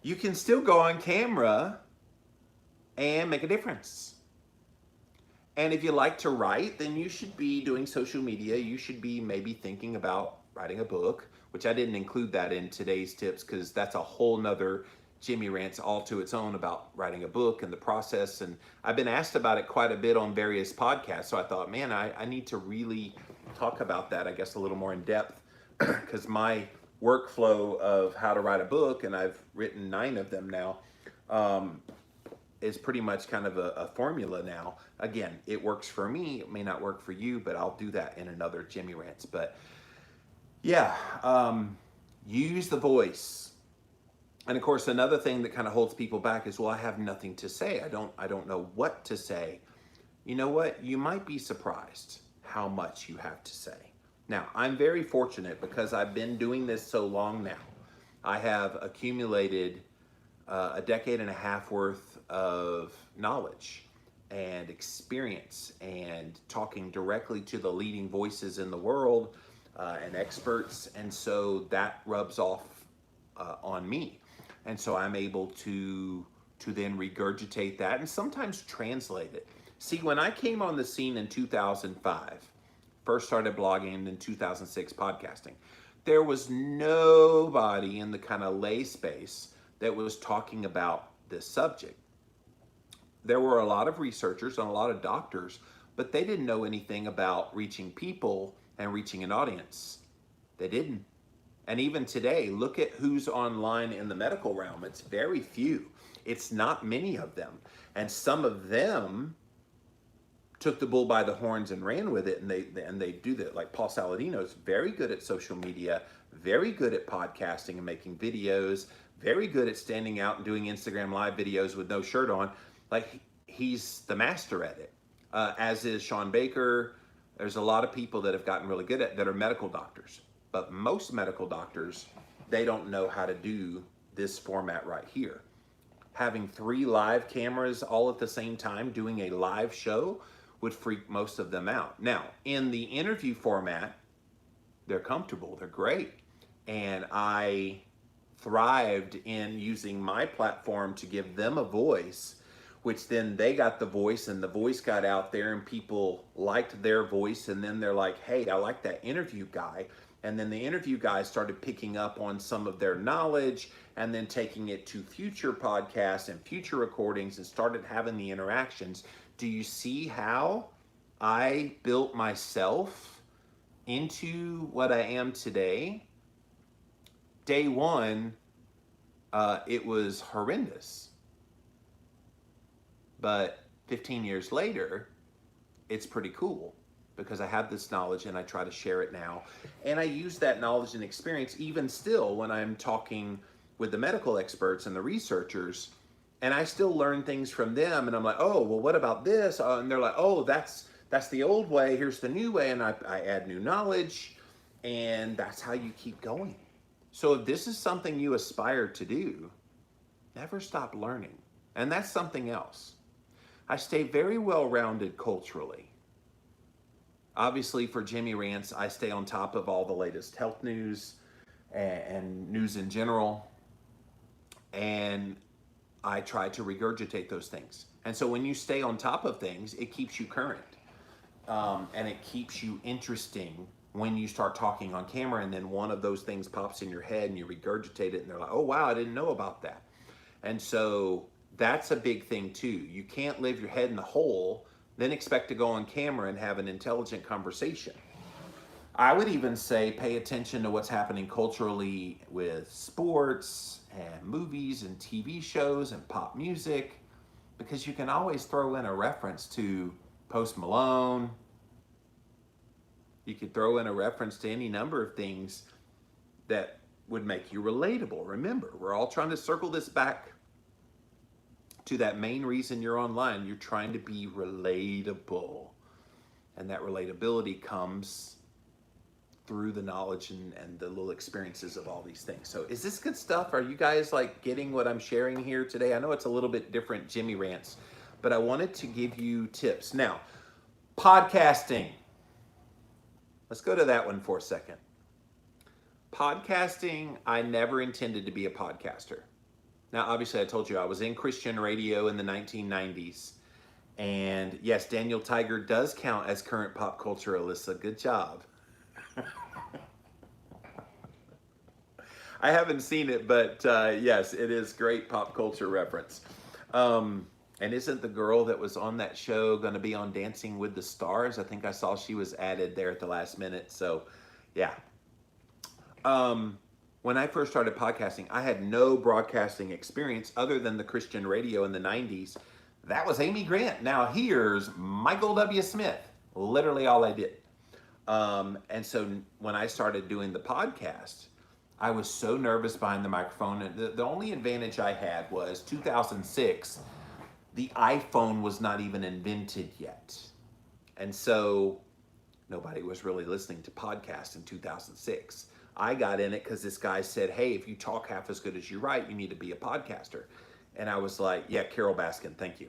A: you can still go on camera and make a difference. And if you like to write, then you should be doing social media. You should be maybe thinking about writing a book, which I didn't include that in today's tips because that's a whole nother Jimmy Rants all to its own about writing a book and the process. And I've been asked about it quite a bit on various podcasts. So I thought, man, I need to really talk about that, I guess, a little more in depth because my workflow of how to write a book, and I've written 9 of them now, is pretty much kind of a formula now. Again, it works for me. It may not work for you, but I'll do that in another Jimmy Rants. But yeah, use the voice. And of course, another thing that kind of holds people back is, well, I have nothing to say. I don't know what to say. You know what? You might be surprised how much you have to say. Now, I'm very fortunate because I've been doing this so long now. I have accumulated a decade and a half worth of knowledge and experience and talking directly to the leading voices in the world and experts. And so that rubs off on me. And so I'm able to then regurgitate that and sometimes translate it. See, when I came on the scene in 2005, first started blogging in 2006 podcasting, there was nobody in the kind of lay space that was talking about this subject. There were a lot of researchers and a lot of doctors, but they didn't know anything about reaching people and reaching an audience. They didn't. And even today, look at who's online in the medical realm. It's very few. It's not many of them. And some of them took the bull by the horns and ran with it, and they do that. Like Paul Saladino's very good at social media, very good at podcasting and making videos, very good at standing out and doing Instagram live videos with no shirt on. Like, he's the master at it. As is Sean Baker. There's a lot of people that have gotten really good at that are medical doctors. But most medical doctors, they don't know how to do this format right here. Having 3 live cameras all at the same time doing a live show would freak most of them out. Now, in the interview format, they're comfortable, they're great. And I thrived in using my platform to give them a voice, which then they got the voice and the voice got out there and people liked their voice. And then they're like, hey, I like that interview guy. And then the interview guys started picking up on some of their knowledge and then taking it to future podcasts and future recordings and started having the interactions. Do you see how I built myself into what I am today? Day one, it was horrendous. But 15 years later, it's pretty cool because I have this knowledge and I try to share it now. And I use that knowledge and experience even still when I'm talking with the medical experts and the researchers, and I still learn things from them. And I'm like, oh, well, what about this? And they're like, oh, that's the old way. Here's the new way. And I add new knowledge, and that's how you keep going. So if this is something you aspire to do, never stop learning. And that's something else. I stay very well rounded culturally. Obviously, for Jimmy Rants, I stay on top of all the latest health news and news in general. And I try to regurgitate those things. And so when you stay on top of things, it keeps you current. And it keeps you interesting when you start talking on camera and then one of those things pops in your head and you regurgitate it and they're like, oh, wow, I didn't know about that. And so that's a big thing too. You can't live your head in the hole, then expect to go on camera and have an intelligent conversation. I would even say pay attention to what's happening culturally with sports and movies and TV shows and pop music, because you can always throw in a reference to Post Malone. You could throw in a reference to any number of things that would make you relatable. Remember, we're all trying to circle this back to that main reason you're online. You're trying to be relatable. And that relatability comes through the knowledge and the little experiences of all these things. So is this good stuff? Are you guys like getting what I'm sharing here today? I know it's a little bit different Jimmy Rants, but I wanted to give you tips. Now, podcasting. Let's go to that one for a second. Podcasting, I never intended to be a podcaster. Now, obviously, I told you I was in Christian radio in the 1990s. And yes, Daniel Tiger does count as current pop culture, Alyssa. Good job. I haven't seen it, but yes, it is great pop culture reference. And isn't the girl that was on that show going to be on Dancing with the Stars? I think I saw she was added there at the last minute. So, yeah. When I first started podcasting, I had no broadcasting experience other than the Christian radio in the 90s. That was Amy Grant. Now here's Michael W. Smith. Literally all I did. And so when I started doing the podcast, I was so nervous behind the microphone. And the only advantage I had was 2006, the iPhone was not even invented yet. And so nobody was really listening to podcasts in 2006. I got in it because this guy said, hey, if you talk half as good as you write, you need to be a podcaster. And I was like, yeah, Carol Baskin, thank you.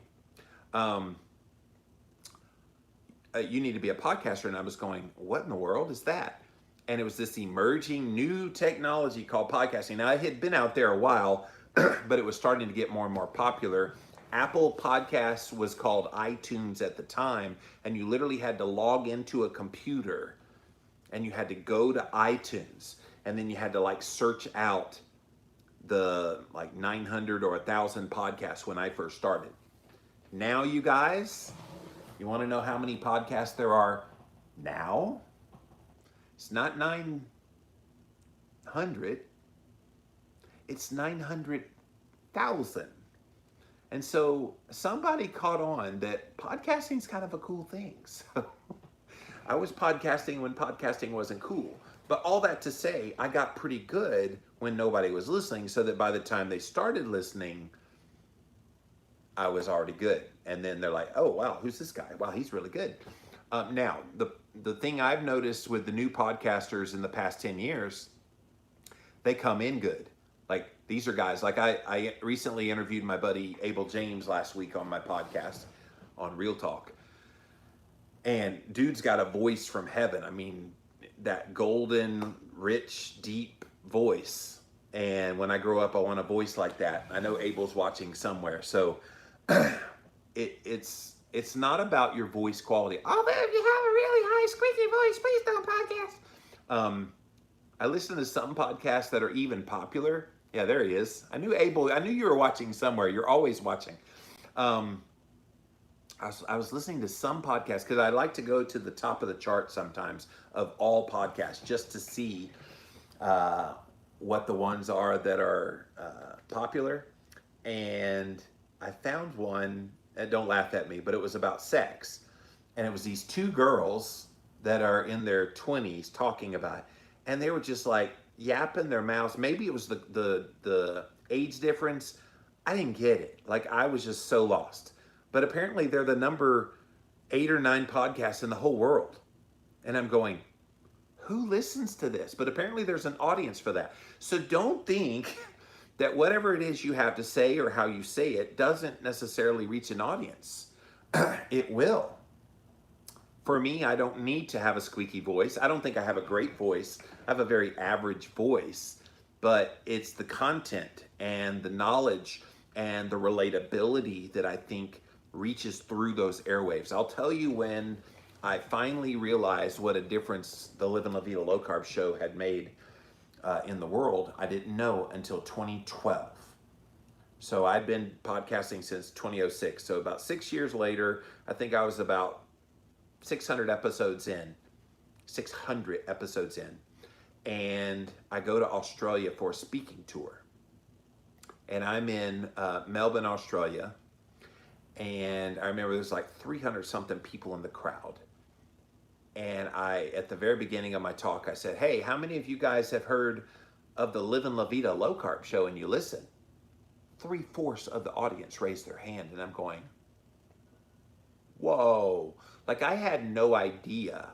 A: You need to be a podcaster. And I was going, what in the world is that? And it was this emerging new technology called podcasting. Now, it had been out there a while, but it was starting to get more and more popular. Apple Podcasts was called iTunes at the time, and you literally had to log into a computer, and you had to go to iTunes, and then you had to like search out the like 900 or 1,000 podcasts when I first started. Now, you guys, you want to know how many podcasts there are now? It's not 900. It's 900,000. And so somebody caught on that podcasting is kind of a cool thing. So I was podcasting when podcasting wasn't cool. But all that to say, I got pretty good when nobody was listening, so that by the time they started listening, I was already good. And then they're like, oh, wow, who's this guy? Wow, he's really good. Now, the thing I've noticed with the new podcasters in the past 10 years, they come in good. Like, these are guys, like I recently interviewed my buddy Abel James last week on my podcast on Real Talk. And dude's got a voice from heaven. I mean, that golden, rich, deep voice. And when I grow up, I want a voice like that. I know Abel's watching somewhere. So it's not about your voice quality. Oh, man, if you have a really high, squeaky voice, please don't podcast. I listen to some podcasts that are even popular. Yeah, there he is. I knew Abel. I knew you were watching somewhere. You're always watching. I was listening to some podcasts because I like to go to the top of the chart sometimes of all podcasts just to see what the ones are that are popular. And I found one, and don't laugh at me, but it was about sex. And it was these two girls that are in their 20s talking about it. And they were just like yapping their mouths. Maybe it was the age difference. I didn't get it. Like, I was just so lost. But apparently they're the number 8 or 9 podcasts in the whole world. And I'm going, who listens to this? But apparently there's an audience for that. So don't think that whatever it is you have to say or how you say it doesn't necessarily reach an audience. It will. For me, I don't need to have a squeaky voice. I don't think I have a great voice. I have a very average voice, but it's the content and the knowledge and the relatability that I think reaches through those airwaves. I'll tell you when I finally realized what a difference the Live and La Vida Low Carb show had made in the world. I didn't know until 2012. So I'd been podcasting since 2006. So about 6 years later, I think I was about 600 episodes in, 600 episodes in. And I go to Australia for a speaking tour. And I'm in Melbourne, Australia. And I remember there's like 300 something people in the crowd. And at the very beginning of my talk, I said, hey, how many of you guys have heard of the Live and La Vida Low Carb show and you listen? 3/4 of the audience raised their hand. And I'm going, whoa. Like I had no idea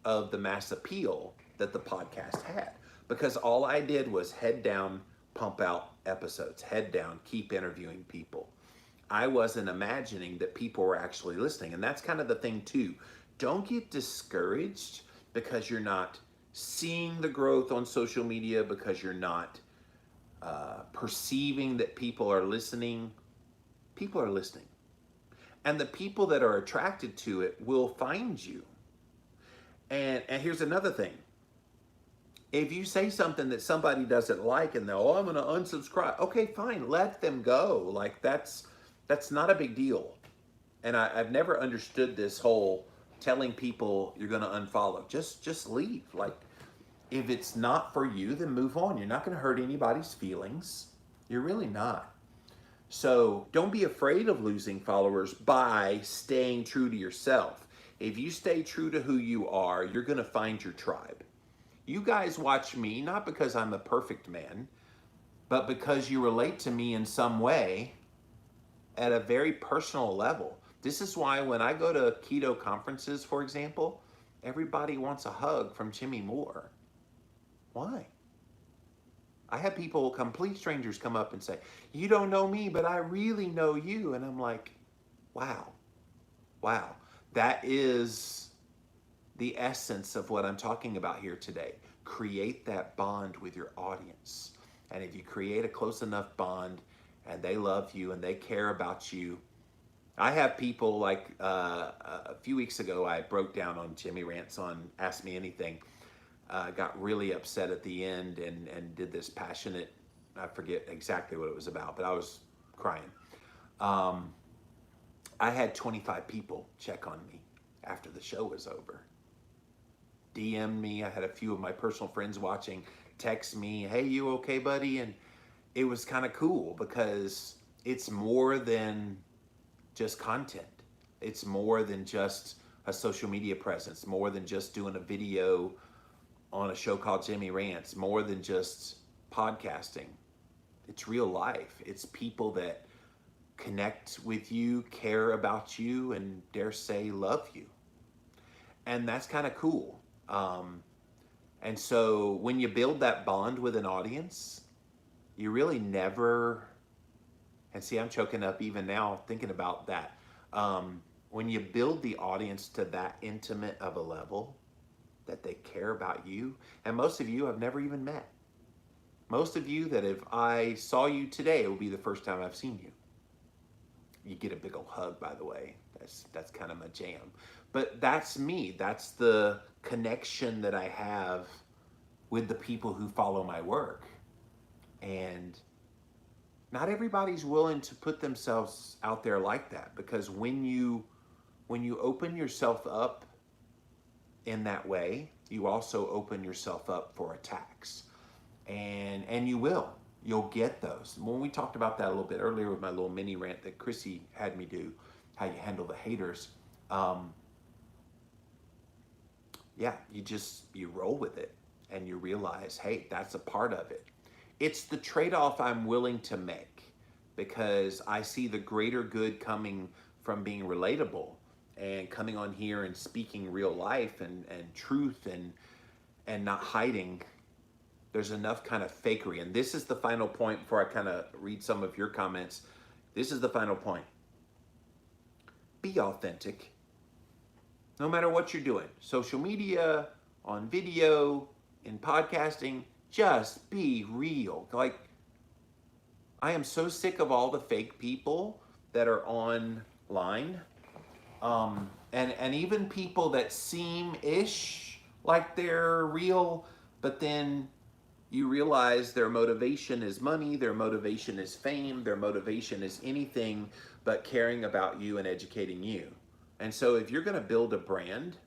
A: of the mass appeal that the podcast had because all I did was head down, pump out episodes, head down, keep interviewing people. I wasn't imagining that people were actually listening. And that's kind of the thing too. Don't get discouraged because you're not seeing the growth on social media, because you're not perceiving that people are listening. People are listening. And the people that are attracted to it will find you. And here's another thing. If you say something that somebody doesn't like and they're, oh, I'm going to unsubscribe. Okay, fine. Let them go. Like that's not a big deal. And I've never understood this whole telling people you're going to unfollow. Just leave. Like if it's not for you, then move on. You're not going to hurt anybody's feelings. You're really not. So don't be afraid of losing followers by staying true to yourself. If you stay true to who you are, you're going to find your tribe. You guys watch me, not because I'm a perfect man, but because you relate to me in some way at a very personal level. This is why when I go to keto conferences, for example, everybody wants a hug from Jimmy Moore. Why? I have people, complete strangers, come up and say, you don't know me, but I really know you. And I'm like, wow. That is the essence of what I'm talking about here today. Create that bond with your audience. And if you create a close enough bond and they love you and they care about you, I have people like a few weeks ago, I broke down on Jimmy Rants on Ask Me Anything. Got really upset at the end and did this passionate, I forget exactly what it was about, but I was crying. I had 25 people check on me after the show was over. DM me. I had a few of my personal friends watching text me, hey, you okay, buddy? And it was kind of cool because it's more than just content. It's more than just a social media presence, more than just doing a video on a show called Jimmy Rants, more than just podcasting. It's real life. It's people that connect with you, care about you, and dare say love you. And that's kind of cool. And so when you build that bond with an audience, you really never, and see, I'm choking up even now thinking about that. When you build the audience to that intimate of a level, that they care about you, and most of you I've never even met. Most of you that if I saw you today, it would be the first time I've seen you. You get a big old hug, by the way. That's kind of my jam. But that's me. That's the connection that I have with the people who follow my work. And not everybody's willing to put themselves out there like that, because when you open yourself up in that way, you also open yourself up for attacks. And you'll get those. When we talked about that a little bit earlier with my little mini rant that Chrissy had me do, how you handle the haters. You roll with it and you realize, hey, that's a part of it. It's the trade-off I'm willing to make because I see the greater good coming from being relatable and coming on here and speaking real life and truth and not hiding. There's enough kind of fakery. And this is the final point before I kind of read some of your comments. This is the final point. be authentic. No matter what you're doing, social media, on video, in podcasting, just be real. Like, I am so sick of all the fake people that are online. And even people that seem-ish like they're real, but then you realize their motivation is money, their motivation is fame, their motivation is anything but caring about you and educating you. And so if you're going to build a brand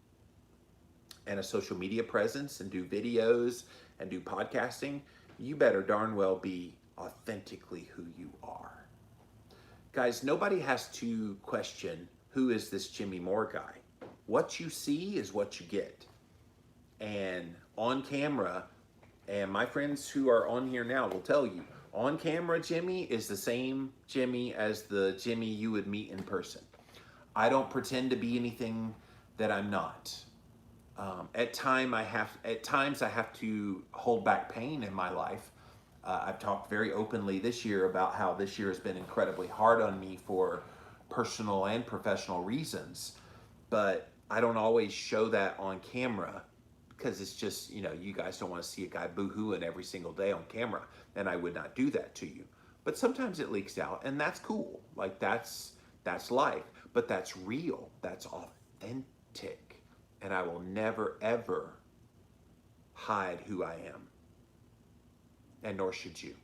A: and a social media presence and do videos and do podcasting, you better darn well be authentically who you are. Guys, nobody has to question, who is this Jimmy Moore guy? What you see is what you get. And on camera, and my friends who are on here now will tell you, on camera Jimmy is the same Jimmy as the Jimmy you would meet in person. I don't pretend to be anything that I'm not. At times I have to hold back pain in my life. I've talked very openly this year about how this year has been incredibly hard on me for personal and professional reasons, but I don't always show that on camera because it's just, you guys don't want to see a guy boo-hooing every single day on camera, and I would not do that to you. But sometimes it leaks out, and that's cool. Like, that's life, but that's real, that's authentic, and I will never, ever hide who I am, and nor should you.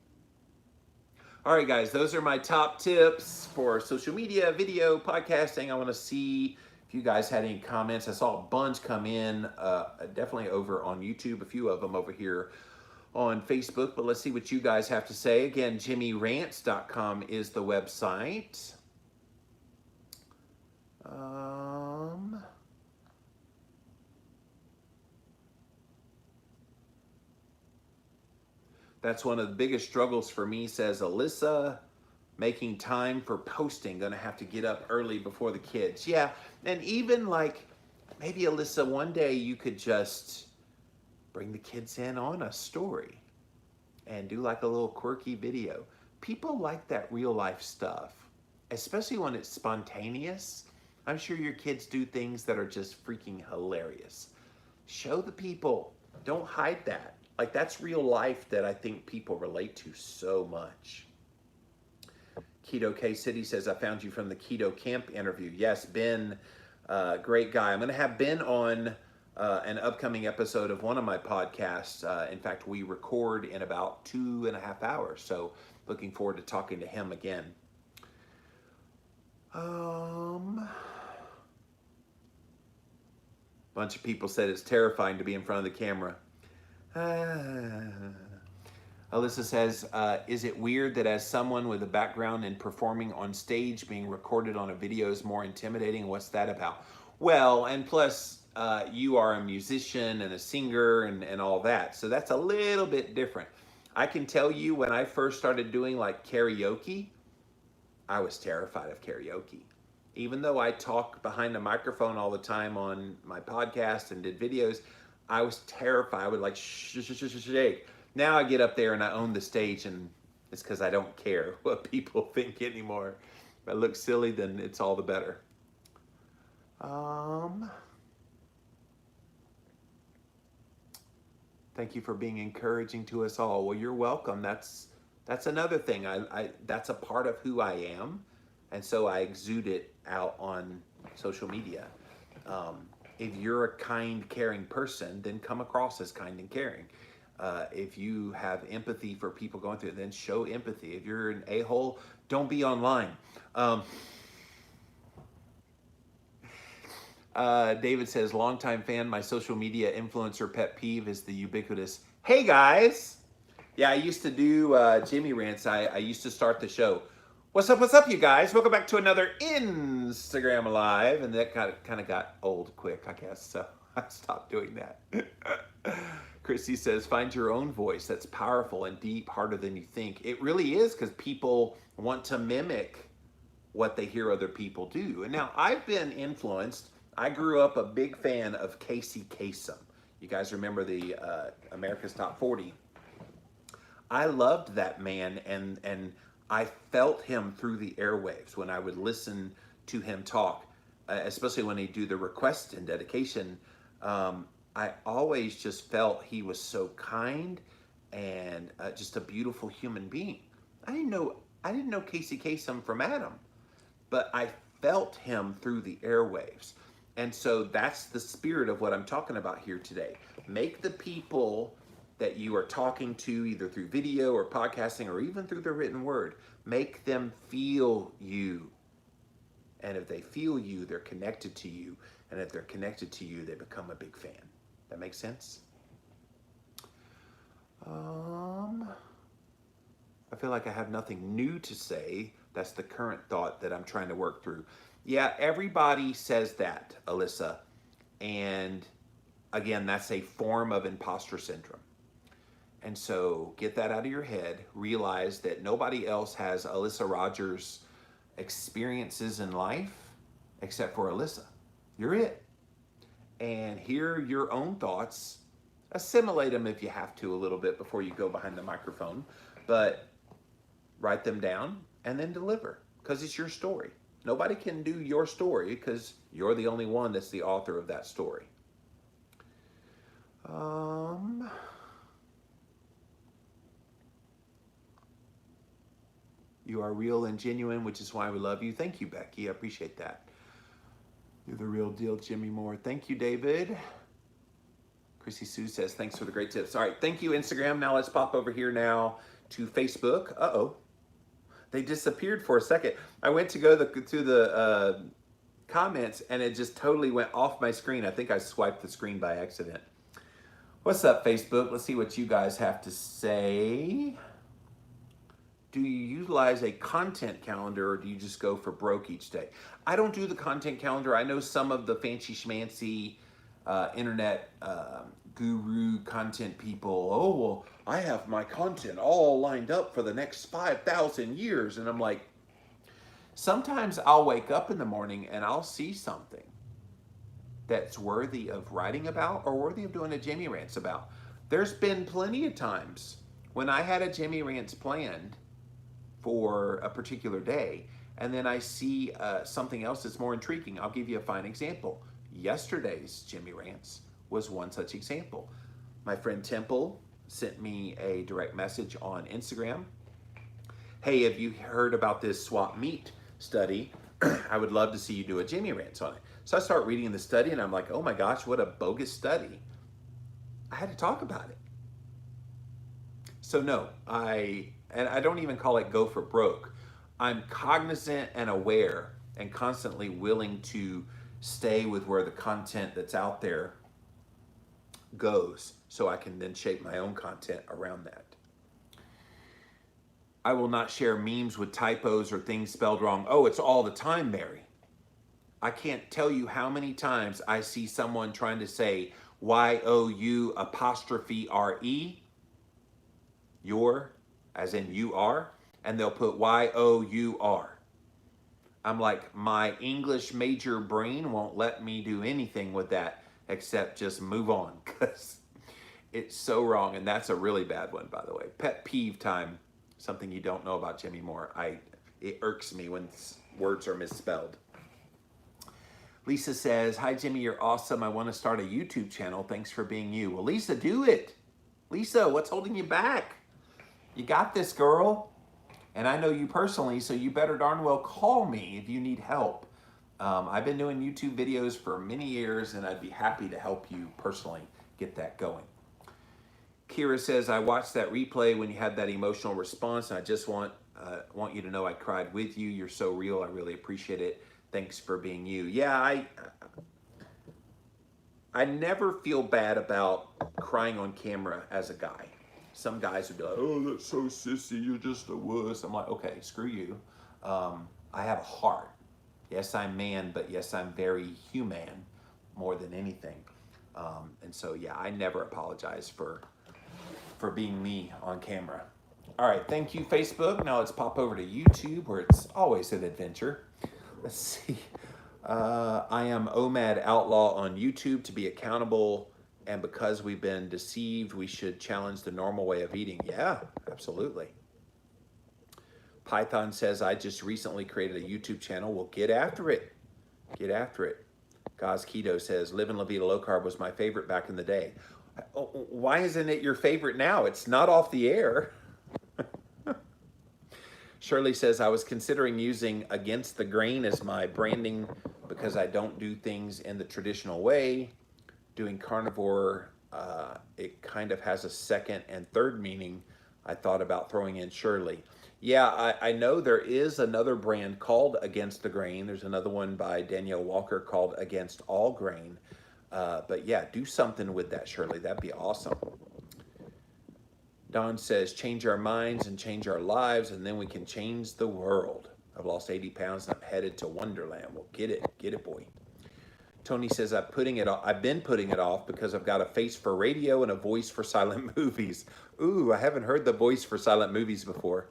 A: All right, guys, those are my top tips for social media, video, podcasting. I want to see if you guys had any comments. I saw a bunch come in, definitely over on YouTube, a few of them over here on Facebook, but let's see what you guys have to say. Again, JimmyRants.com is the website. That's one of the biggest struggles for me, says Alyssa. Making time for posting, gonna have to get up early before the kids. Yeah, and even like, maybe Alyssa, one day you could just bring the kids in on a story and do like a little quirky video. People like that real life stuff, especially when it's spontaneous. I'm sure your kids do things that are just freaking hilarious. Show the people, don't hide that. Like, that's real life that I think people relate to so much. Keto K City says, I found you from the Keto Camp interview. Yes, Ben, great guy. I'm going to have Ben on an upcoming episode of one of my podcasts. In fact, we record in about 2.5 hours. So looking forward to talking to him again. Bunch of people said it's terrifying to be in front of the camera. Alyssa says, is it weird that as someone with a background in performing on stage, being recorded on a video is more intimidating? What's that about? Well, and plus, you are a musician and a singer and all that. So that's a little bit different. I can tell you, when I first started doing like karaoke, I was terrified of karaoke. Even though I talk behind the microphone all the time on my podcast and did videos, I was terrified. I would like shake. Now I get up there and I own the stage, and it's because I don't care what people think anymore. If I look silly, then it's all the better. Thank you for being encouraging to us all. Well, you're welcome. That's another thing. That's a part of who I am, and so I exude it out on social media. If you're a kind, caring person, then come across as kind and caring. If you have empathy for people going through it, then show empathy. If you're an a-hole, don't be online. David says, longtime fan, my social media influencer pet peeve is the ubiquitous, hey guys. Yeah, I used to do Jimmy Rants. I used to start the show. What's up, you guys? Welcome back to another Instagram Live. And that kind of got old quick, I guess. So I stopped doing that. Christy says, find your own voice. That's powerful and deep, harder than you think. It really is, because people want to mimic what they hear other people do. And now I've been influenced. I grew up a big fan of Casey Kasem. You guys remember the America's Top 40. I loved that man, and I felt him through the airwaves when I would listen to him talk. especially when they do the request and dedication, I always just felt he was so kind and just a beautiful human being. I didn't know Casey Kasem from Adam, but I felt him through the airwaves. And so that's the spirit of what I'm talking about here today. Make the people that you are talking to, either through video or podcasting or even through the written word, make them feel you. And if they feel you, they're connected to you. And if they're connected to you, they become a big fan. That makes sense? I feel like I have nothing new to say. That's the current thought that I'm trying to work through. Yeah, everybody says that, Alyssa. And again, that's a form of imposter syndrome. And so get that out of your head. Realize that nobody else has Alyssa Rogers' experiences in life except for Alyssa. You're it. And hear your own thoughts. Assimilate them if you have to a little bit before you go behind the microphone. But write them down and then deliver, because it's your story. Nobody can do your story because you're the only one that's the author of that story. You are real and genuine, which is why we love you. Thank you, Becky. I appreciate that. You're the real deal, Jimmy Moore. Thank you, David. Chrissy Sue says, thanks for the great tips. All right, thank you, Instagram. Now let's pop over here now to Facebook. Uh-oh. They disappeared for a second. I went to go to the comments, and it just totally went off my screen. I think I swiped the screen by accident. What's up, Facebook? Let's see what you guys have to say. Do you utilize a content calendar, or do you just go for broke each day? I don't do the content calendar. I know some of the fancy schmancy internet guru content people. Oh, well, I have my content all lined up for the next 5,000 years. And I'm like, sometimes I'll wake up in the morning and I'll see something that's worthy of writing about or worthy of doing a Jimmy Rants about. There's been plenty of times when I had a Jimmy Rants planned for a particular day, and then I see something else that's more intriguing. I'll give you a fine example. Yesterday's Jimmy Rants was one such example. My friend Temple sent me a direct message on Instagram. Hey, have you heard about this swap meet study? I would love to see you do a Jimmy Rants on it. So I start reading the study and I'm like, oh my gosh, what a bogus study. I had to talk about it. So no, I don't even call it go for broke. I'm cognizant and aware and constantly willing to stay with where the content that's out there goes, so I can then shape my own content around that. I will not share memes with typos or things spelled wrong. Oh, it's all the time, Mary. I can't tell you how many times I see someone trying to say Y-O-U apostrophe R-E, your, as in you are, and they'll put Y-O-U-R. I'm like, my English major brain won't let me do anything with that except just move on, because it's so wrong. And that's a really bad one, by the way. Pet peeve time, something you don't know about Jimmy Moore. It irks me when words are misspelled. Lisa says, hi, Jimmy, you're awesome. I want to start a YouTube channel. Thanks for being you. Well, Lisa, do it. Lisa, what's holding you back? You got this, girl. And I know you personally, so you better darn well call me if you need help. I've been doing YouTube videos for many years, and I'd be happy to help you personally get that going. Kira says, I watched that replay when you had that emotional response, and I just want you to know I cried with you. You're so real. I really appreciate it. Thanks for being you. Yeah, I never feel bad about crying on camera as a guy. Some guys would be like, oh, that's so sissy, you're just a wuss. I'm like, okay, screw you. I have a heart. Yes, I'm man, but yes, I'm very human more than anything. And so, yeah, I never apologize for being me on camera. All right, thank you, Facebook. Now let's pop over to YouTube, where it's always an adventure. Let's see. I am OMAD Outlaw on YouTube. To be accountable, and because we've been deceived, we should challenge the normal way of eating. Yeah, absolutely. Python says, I just recently created a YouTube channel. Well, get after it. Get after it. Gaz Keto says, Live in La Vida Low Carb was my favorite back in the day. Why isn't it your favorite now? It's not off the air. Shirley says, I was considering using Against the Grain as my branding because I don't do things in the traditional way. Doing carnivore, it kind of has a second and third meaning. I thought about throwing in Shirley. Yeah, I know there is another brand called Against the Grain. There's another one by Danielle Walker called Against All Grain. But yeah, do something with that, Shirley. That'd be awesome. Don says, change our minds and change our lives, and then we can change the world. I've lost 80 pounds and I'm headed to Wonderland. Well, get it, boy. Tony says, I've been putting it off because I've got a face for radio and a voice for silent movies. Ooh, I haven't heard the voice for silent movies before.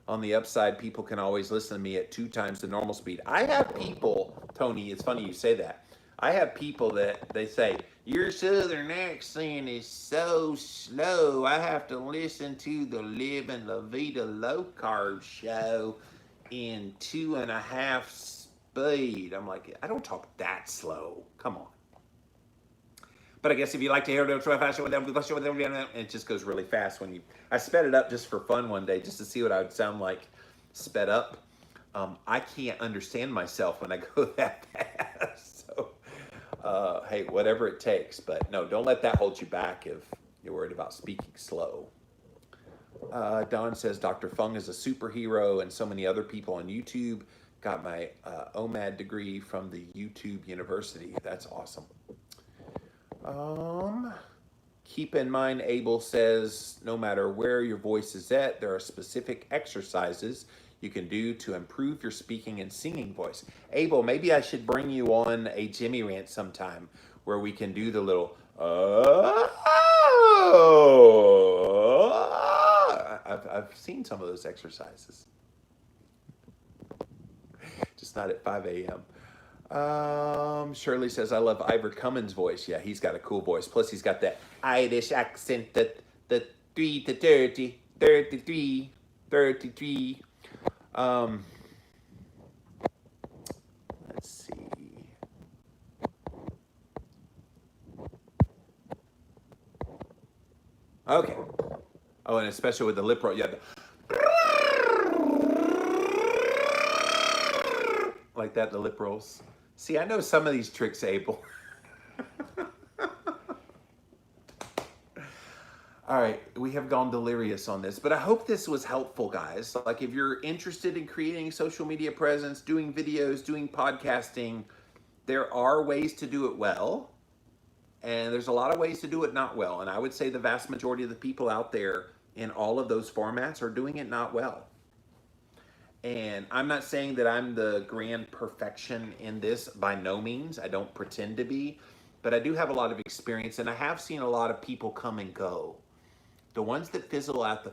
A: On the upside, people can always listen to me at 2 times the normal speed. I have people, Tony, it's funny you say that. I have people that they say, your southern accent is so slow, I have to listen to the Live in La Vida Low Carb show in 2.5 speed. I'm like, I don't talk that slow. Come on. But I guess if you like to hear it fast, it just goes really fast when you. I sped it up just for fun one day, just to see what I would sound like sped up. I can't understand myself when I go that fast. So, hey, whatever it takes. But no, don't let that hold you back if you're worried about speaking slow. Don says Dr. Fung is a superhero, and so many other people on YouTube. Got my OMAD degree from the YouTube University. That's awesome. Keep in mind, Abel says, no matter where your voice is at, there are specific exercises you can do to improve your speaking and singing voice. Abel, maybe I should bring you on a Jimmy rant sometime where we can do the little, I've seen some of those exercises. Just not at 5 a.m. Shirley says, I love Ivor Cummins' voice. Yeah, he's got a cool voice. Plus, he's got that Irish accent, that the 3 to 30, 33, 33. Let's see. Okay. Oh, and especially with the lip roll. Yeah. Like that, the lip rolls. See, I know some of these tricks, Abel. All right, we have gone delirious on this, but I hope this was helpful, guys. Like, if you're interested in creating social media presence, doing videos, doing podcasting, there are ways to do it well, and there's a lot of ways to do it not well. And I would say the vast majority of the people out there in all of those formats are doing it not well. And I'm not saying that I'm the grand perfection in this, by no means. I don't pretend to be, but I do have a lot of experience, and I have seen a lot of people come and go. The ones that fizzle out the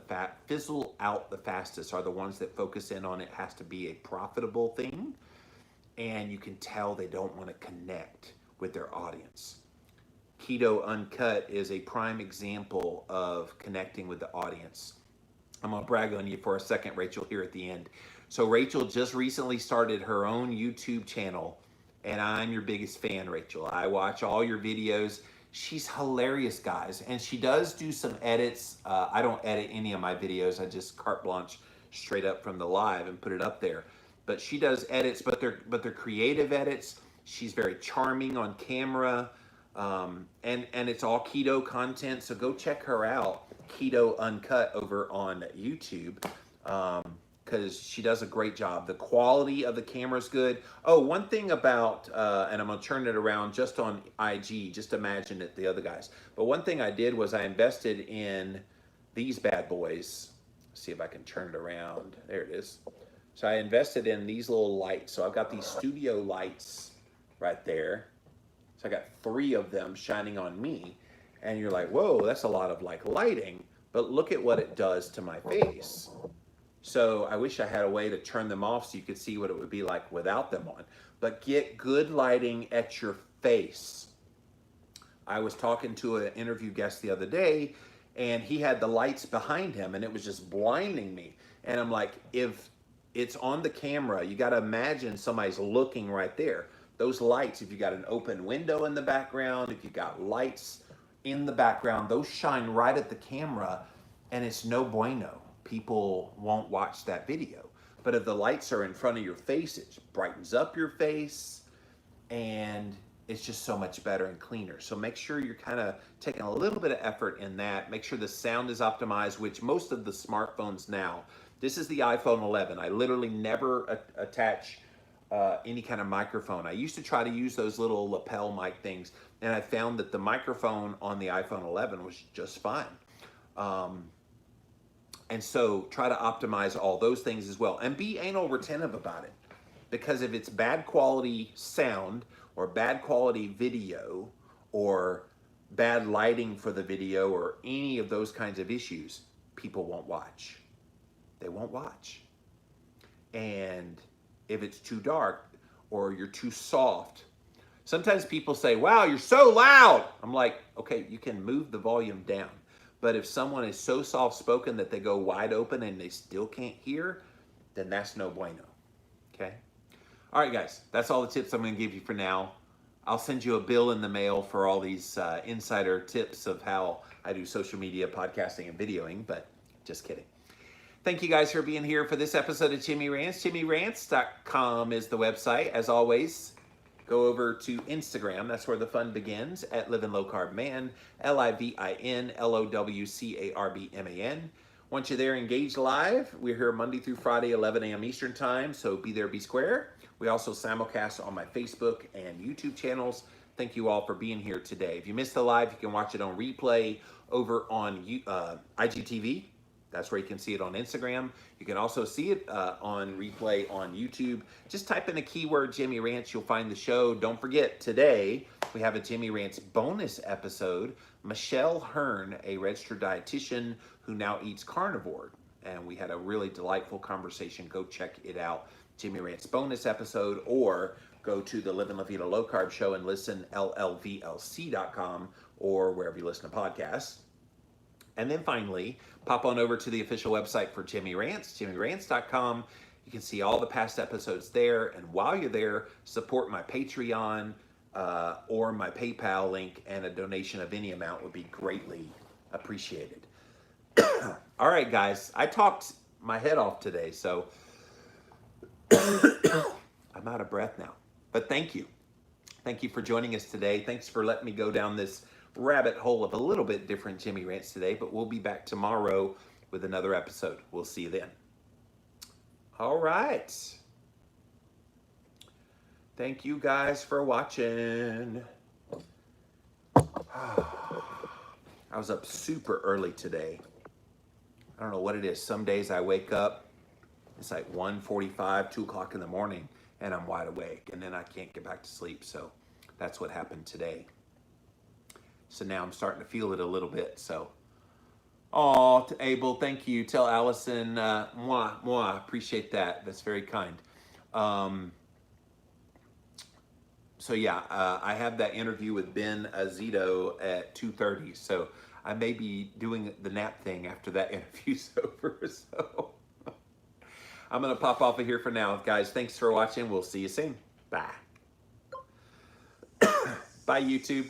A: fastest are the ones that focus in on it has to be a profitable thing, and you can tell they don't want to connect with their audience. Keto Uncut is a prime example of connecting with the audience. I'm gonna brag on you for a second, Rachel, here at the end. So Rachel just recently started her own YouTube channel, and I'm your biggest fan, Rachel. I watch all your videos. She's hilarious, guys, and she does do some edits. I don't edit any of my videos. I just carte blanche straight up from the live and put it up there. But she does edits, but they're creative edits. She's very charming on camera, and it's all keto content. So go check her out, Keto Uncut, over on YouTube. Because she does a great job. The quality of the camera is good. Oh, one thing about, and I'm going to turn it around just on IG, just imagine it, the other guys. But one thing I did was I invested in these bad boys. Let's see if I can turn it around. There it is. So I invested in these little lights. So I've got these studio lights right there. So I got 3 of them shining on me. And you're like, whoa, that's a lot of like lighting. But look at what it does to my face. So I wish I had a way to turn them off so you could see what it would be like without them on. But get good lighting at your face. I was talking to an interview guest the other day, and he had the lights behind him, and it was just blinding me. And I'm like, if it's on the camera, you got to imagine somebody's looking right there. those lights, if you got an open window in the background, if you got lights in the background, those shine right at the camera, and it's no bueno. People won't watch that video. But if the lights are in front of your face, it brightens up your face, and it's just so much better and cleaner. So make sure you're kind of taking a little bit of effort in that. Make sure the sound is optimized, which most of the smartphones now, this is the iPhone 11. I literally never attach any kind of microphone. I used to try to use those little lapel mic things, and I found that the microphone on the iPhone 11 was just fine. And so try to optimize all those things as well, and be anal retentive about it. Because if it's bad quality sound or bad quality video or bad lighting for the video or any of those kinds of issues, people won't watch. They won't watch. And if it's too dark or you're too soft, sometimes people say, wow, you're so loud. I'm like, okay, you can move the volume down. But if someone is so soft-spoken that they go wide open and they still can't hear, then that's no bueno, okay? All right, guys, that's all the tips I'm going to give you for now. I'll send you a bill in the mail for all these insider tips of how I do social media, podcasting, and videoing, but just kidding. Thank you guys for being here for this episode of Jimmy Rants. JimmyRants.com is the website. As always, go over to Instagram. That's where the fun begins, at Living Low Carb Man, LIVINLOWCARBMAN. Once you're there, engage live. We're here Monday through Friday, 11 a.m. Eastern Time, so be there, be square. We also simulcast on my Facebook and YouTube channels. Thank you all for being here today. If you missed the live, you can watch it on replay over on IGTV. That's where you can see it on Instagram. You can also see it on replay on YouTube. Just type in a keyword, Jimmy Rants, you'll find the show. Don't forget, today we have a Jimmy Rants bonus episode. Michelle Hearn, a registered dietitian who now eats carnivore. And we had a really delightful conversation. Go check it out. Jimmy Rants bonus episode, or go to the Living La Vida Low Carb show and listen, llvlc.com, or wherever you listen to podcasts. And then finally, pop on over to the official website for Jimmy Rants, jimmyrants.com. You can see all the past episodes there. And while you're there, support my Patreon or my PayPal link, and a donation of any amount would be greatly appreciated. All right, guys, I talked my head off today, so I'm out of breath now. But thank you. Thank you for joining us today. Thanks for letting me go down this rabbit hole of a little bit different Jimmy Rants today, but we'll be back tomorrow with another episode. We'll see you then. All right. Thank you guys for watching. I was up super early today. I don't know what it is. Some days I wake up, it's like 1:45, 2 o'clock in the morning, and I'm wide awake, and then I can't get back to sleep. So that's what happened today. So now I'm starting to feel it a little bit. So, to Abel, thank you. Tell Allison, moi, appreciate that. That's very kind. So yeah, I have that interview with Ben Azito at 2:30. So I may be doing the nap thing after that interview's over. So I'm going to pop off of here for now. Guys, thanks for watching. We'll see you soon. Bye. Bye, YouTube.